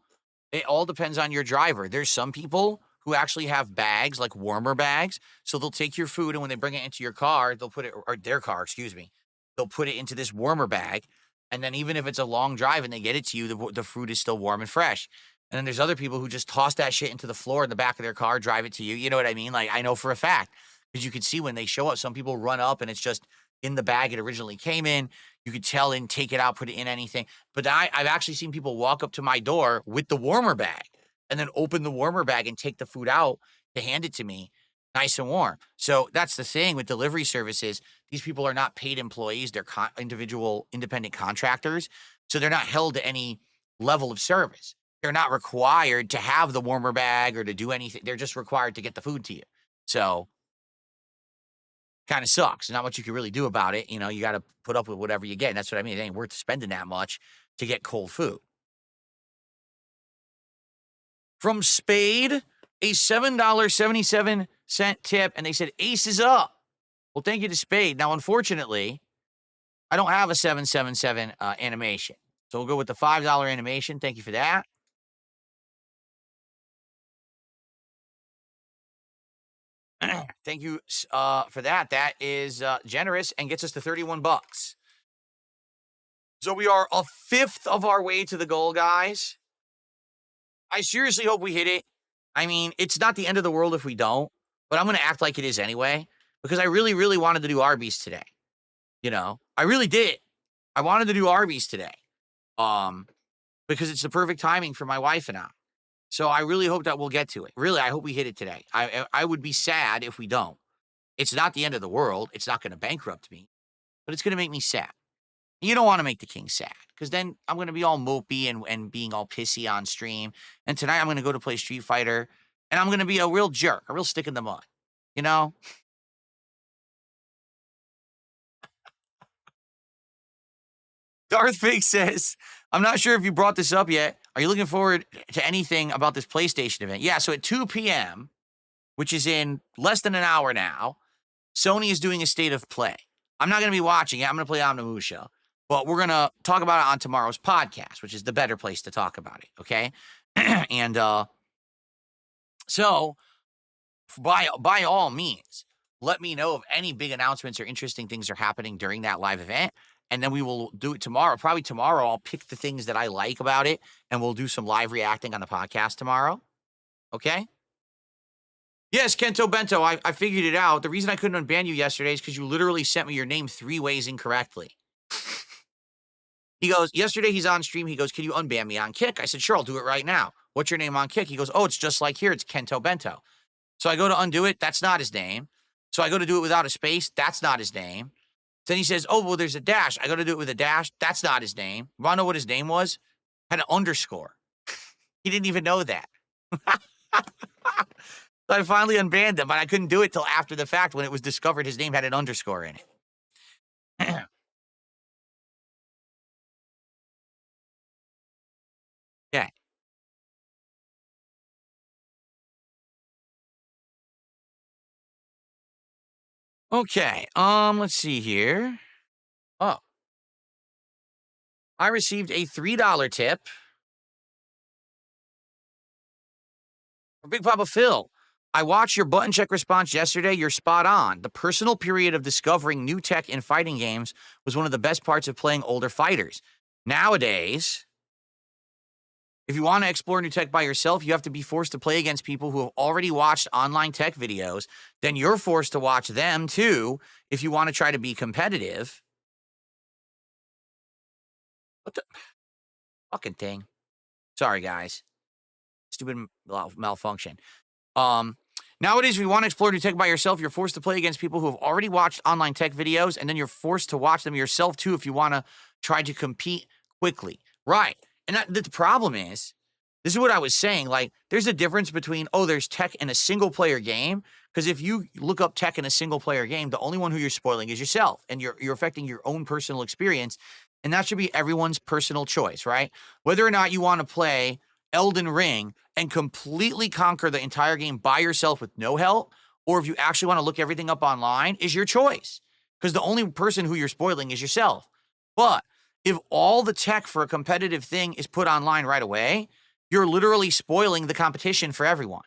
it all depends on your driver. There's some people who actually have bags, like warmer bags. So they'll take your food, and when they bring it into your car, they'll put it, or their car, excuse me, they'll put it into this warmer bag. And then even if it's a long drive and they get it to you, the food is still warm and fresh. And then there's other people who just toss that shit into the floor in the back of their car, drive it to you. You know what I mean? Like, I know for a fact, because you can see when they show up, some people run up and it's just in the bag it originally came in. You could tell and take it out, put it in anything. But I've actually seen people walk up to my door with the warmer bag and then open the warmer bag and take the food out to hand it to me nice and warm. So that's the thing with delivery services. These people are not paid employees. They're individual independent contractors. So they're not held to any level of service. They're not required to have the warmer bag or to do anything. They're just required to get the food to you. So kind of sucks. Not much you can really do about it. You got to put up with whatever you get. And that's what I mean. It ain't worth spending that much to get cold food. From Spade, a $7.77 tip, and they said Ace is up. Well, thank you to Spade. Now, unfortunately, I don't have a 777 animation. So we'll go with the $5 animation. Thank you for that. Thank you for that. That is generous and gets us to 31 bucks. So we are a fifth of our way to the goal, guys. I seriously hope we hit it. I mean, it's not the end of the world if we don't, but I'm going to act like it is anyway, because I really, really wanted to do Arby's today. I really did. I wanted to do Arby's today. Because it's the perfect timing for my wife and I. So I really hope that we'll get to it. Really, I hope we hit it today. I would be sad if we don't. It's not the end of the world. It's not going to bankrupt me, but it's going to make me sad. You don't want to make the king sad, because then I'm going to be all mopey and being all pissy on stream. And tonight I'm going to go to play Street Fighter, and I'm going to be a real jerk, a real stick in the mud. Darth Fig says, I'm not sure if you brought this up yet. Are you looking forward to anything about this PlayStation event? Yeah, so at 2 p.m., which is in less than an hour now, Sony is doing a state of play. I'm not going to be watching it. I'm going to play Omnimusha. But we're going to talk about it on tomorrow's podcast, which is the better place to talk about it, okay? And so by all means, let me know if any big announcements or interesting things are happening during that live event. And then we will do it tomorrow. Probably tomorrow, I'll pick the things that I like about it, and we'll do some live reacting on the podcast tomorrow. Okay? Yes, Kento Bento, I figured it out. The reason I couldn't unban you yesterday is because you literally sent me your name 3 ways incorrectly. He goes, yesterday he's on stream. He goes, can you unban me on Kick? I said, sure, I'll do it right now. What's your name on Kick? He goes, oh, it's just like here. It's Kento Bento. So I go to undo it. That's not his name. So I go to do it without a space. That's not his name. Then he says, oh, well, there's a dash. I got to do it with a dash. That's not his name. You want to know what his name was? Had an underscore. He didn't even know that. So I finally unbanned him, but I couldn't do it till after the fact when it was discovered his name had an underscore in it. Yeah. Okay. Let's see here. Oh. I received a $3 tip from Big Papa Phil. I watched your button check response yesterday. You're spot on. The personal period of discovering new tech in fighting games was one of the best parts of playing older fighters. Nowadays, if you want to explore new tech by yourself, you have to be forced to play against people who have already watched online tech videos. Then you're forced to watch them too if you want to try to be competitive. What the fucking thing? Sorry, guys. Stupid malfunction. Nowadays, if you want to explore new tech by yourself, you're forced to play against people who have already watched online tech videos, and then you're forced to watch them yourself too if you want to try to compete quickly. Right. And the problem is, this is what I was saying, like, there's a difference between, there's tech in a single-player game Because if you look up tech in a single player game, the only one who you're spoiling is yourself, and you're affecting your own personal experience. And that should be everyone's personal choice, right? Whether or not you want to play Elden Ring and completely conquer the entire game by yourself with no help, or if you actually want to look everything up online, is your choice. Because the only person who you're spoiling is yourself. But if all the tech for a competitive thing is put online right away, you're literally spoiling the competition for everyone.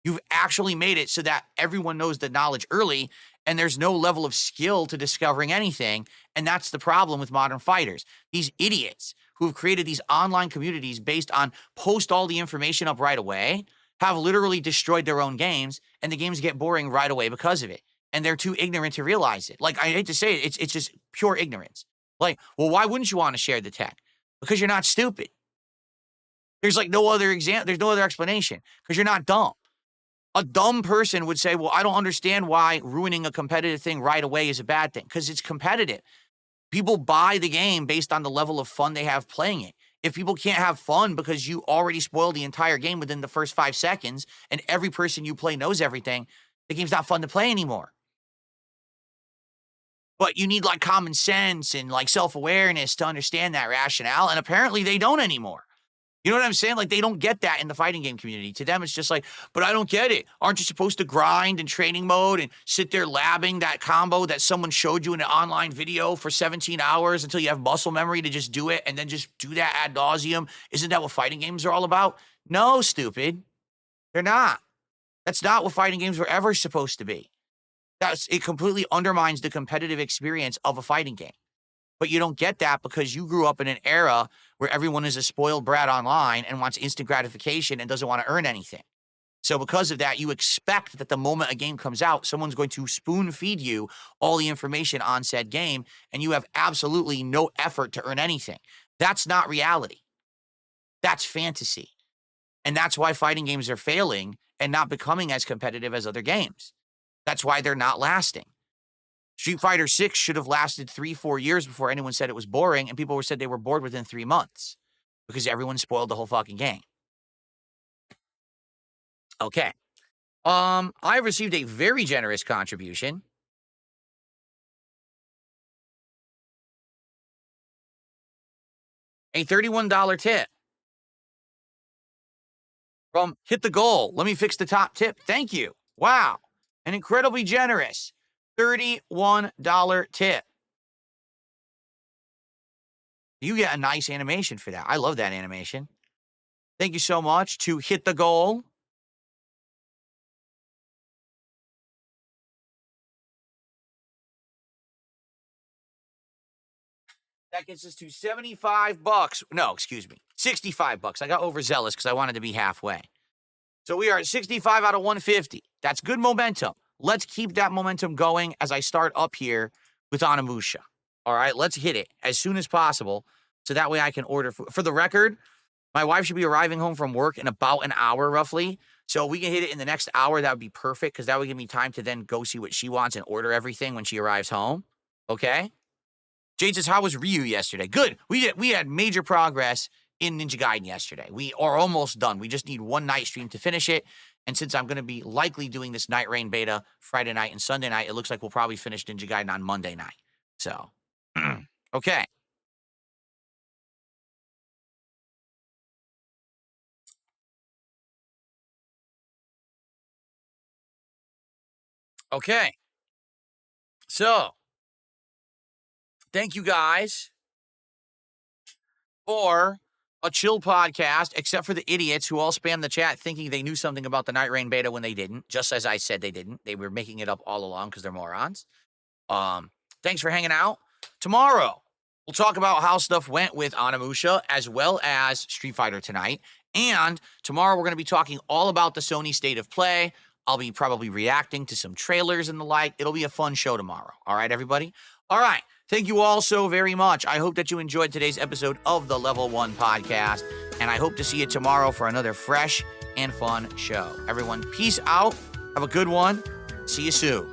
You've actually made it so that everyone knows the knowledge early, and there's no level of skill to discovering anything. And that's the problem with modern fighters. These idiots who have created these online communities based on post all the information up right away have literally destroyed their own games, and the games get boring right away because of it. And they're too ignorant to realize it. Like, I hate to say it, it's just pure ignorance. Like, well, why wouldn't you want to share the tech? Because you're not stupid. There's like no other there's no other explanation, because you're not dumb. A dumb person would say, well, I don't understand why ruining a competitive thing right away is a bad thing, because it's competitive. People buy the game based on the level of fun they have playing it. If people can't have fun because you already spoiled the entire game within the first 5 seconds and every person you play knows everything, the game's not fun to play anymore. But you need like common sense and like self-awareness to understand that rationale, and apparently they don't anymore. You know what I'm saying? Like, they don't get that in the fighting game community. To them, it's just like, but I don't get it. Aren't you supposed to grind in training mode and sit there labbing that combo that someone showed you in an online video for 17 hours until you have muscle memory to just do it and then just do that ad nauseum? Isn't that what fighting games are all about? No, stupid. They're not. That's not what fighting games were ever supposed to be. It completely undermines the competitive experience of a fighting game. But you don't get that because you grew up in an era where everyone is a spoiled brat online and wants instant gratification and doesn't want to earn anything. So because of that, you expect that the moment a game comes out, someone's going to spoon feed you all the information on said game, and you have absolutely no effort to earn anything. That's not reality. That's fantasy. And that's why fighting games are failing and not becoming as competitive as other games. That's why they're not lasting. Street Fighter 6 should have lasted 3-4 years before anyone said it was boring, and people said they were bored within 3 months because everyone spoiled the whole fucking game. Okay. I received a very generous contribution. A $31 tip from Hit the Goal. Let me fix the top tip. Thank you. Wow. An incredibly generous $31 tip. You get a nice animation for that. I love that animation. Thank you so much to Hit the Goal. That gets us to $75. No, excuse me. $65. I got overzealous because I wanted to be halfway. So we are at 65 out of 150. That's good momentum. Let's keep that momentum going as I start up here with Onimusha. All right, let's hit it as soon as possible so that way I can order food. For the record, my wife should be arriving home from work in about an hour roughly. So we can hit it in the next hour. That would be perfect because that would give me time to then go see what she wants and order everything when she arrives home. Okay? Jade says, how was Ryu yesterday? Good. We had major progress in Ninja Gaiden yesterday. We are almost done. We just need one night stream to finish it. And since I'm going to be likely doing this Nightreign beta Friday night and Sunday night, it looks like we'll probably finish Ninja Gaiden on Monday night. So, okay. Okay. So, thank you guys for a chill podcast, except for the idiots who all spam the chat thinking they knew something about the Nightreign beta when they didn't, just as I said they didn't. They were making it up all along because they're morons. Thanks for hanging out. Tomorrow, we'll talk about how stuff went with Onimusha as well as Street Fighter tonight. And tomorrow, we're going to be talking all about the Sony State of Play. I'll be probably reacting to some trailers and the like. It'll be a fun show tomorrow. All right, everybody? All right. Thank you all so very much. I hope that you enjoyed today's episode of the Level 1 podcast, and I hope to see you tomorrow for another fresh and fun show. Everyone, peace out. Have a good one. See you soon.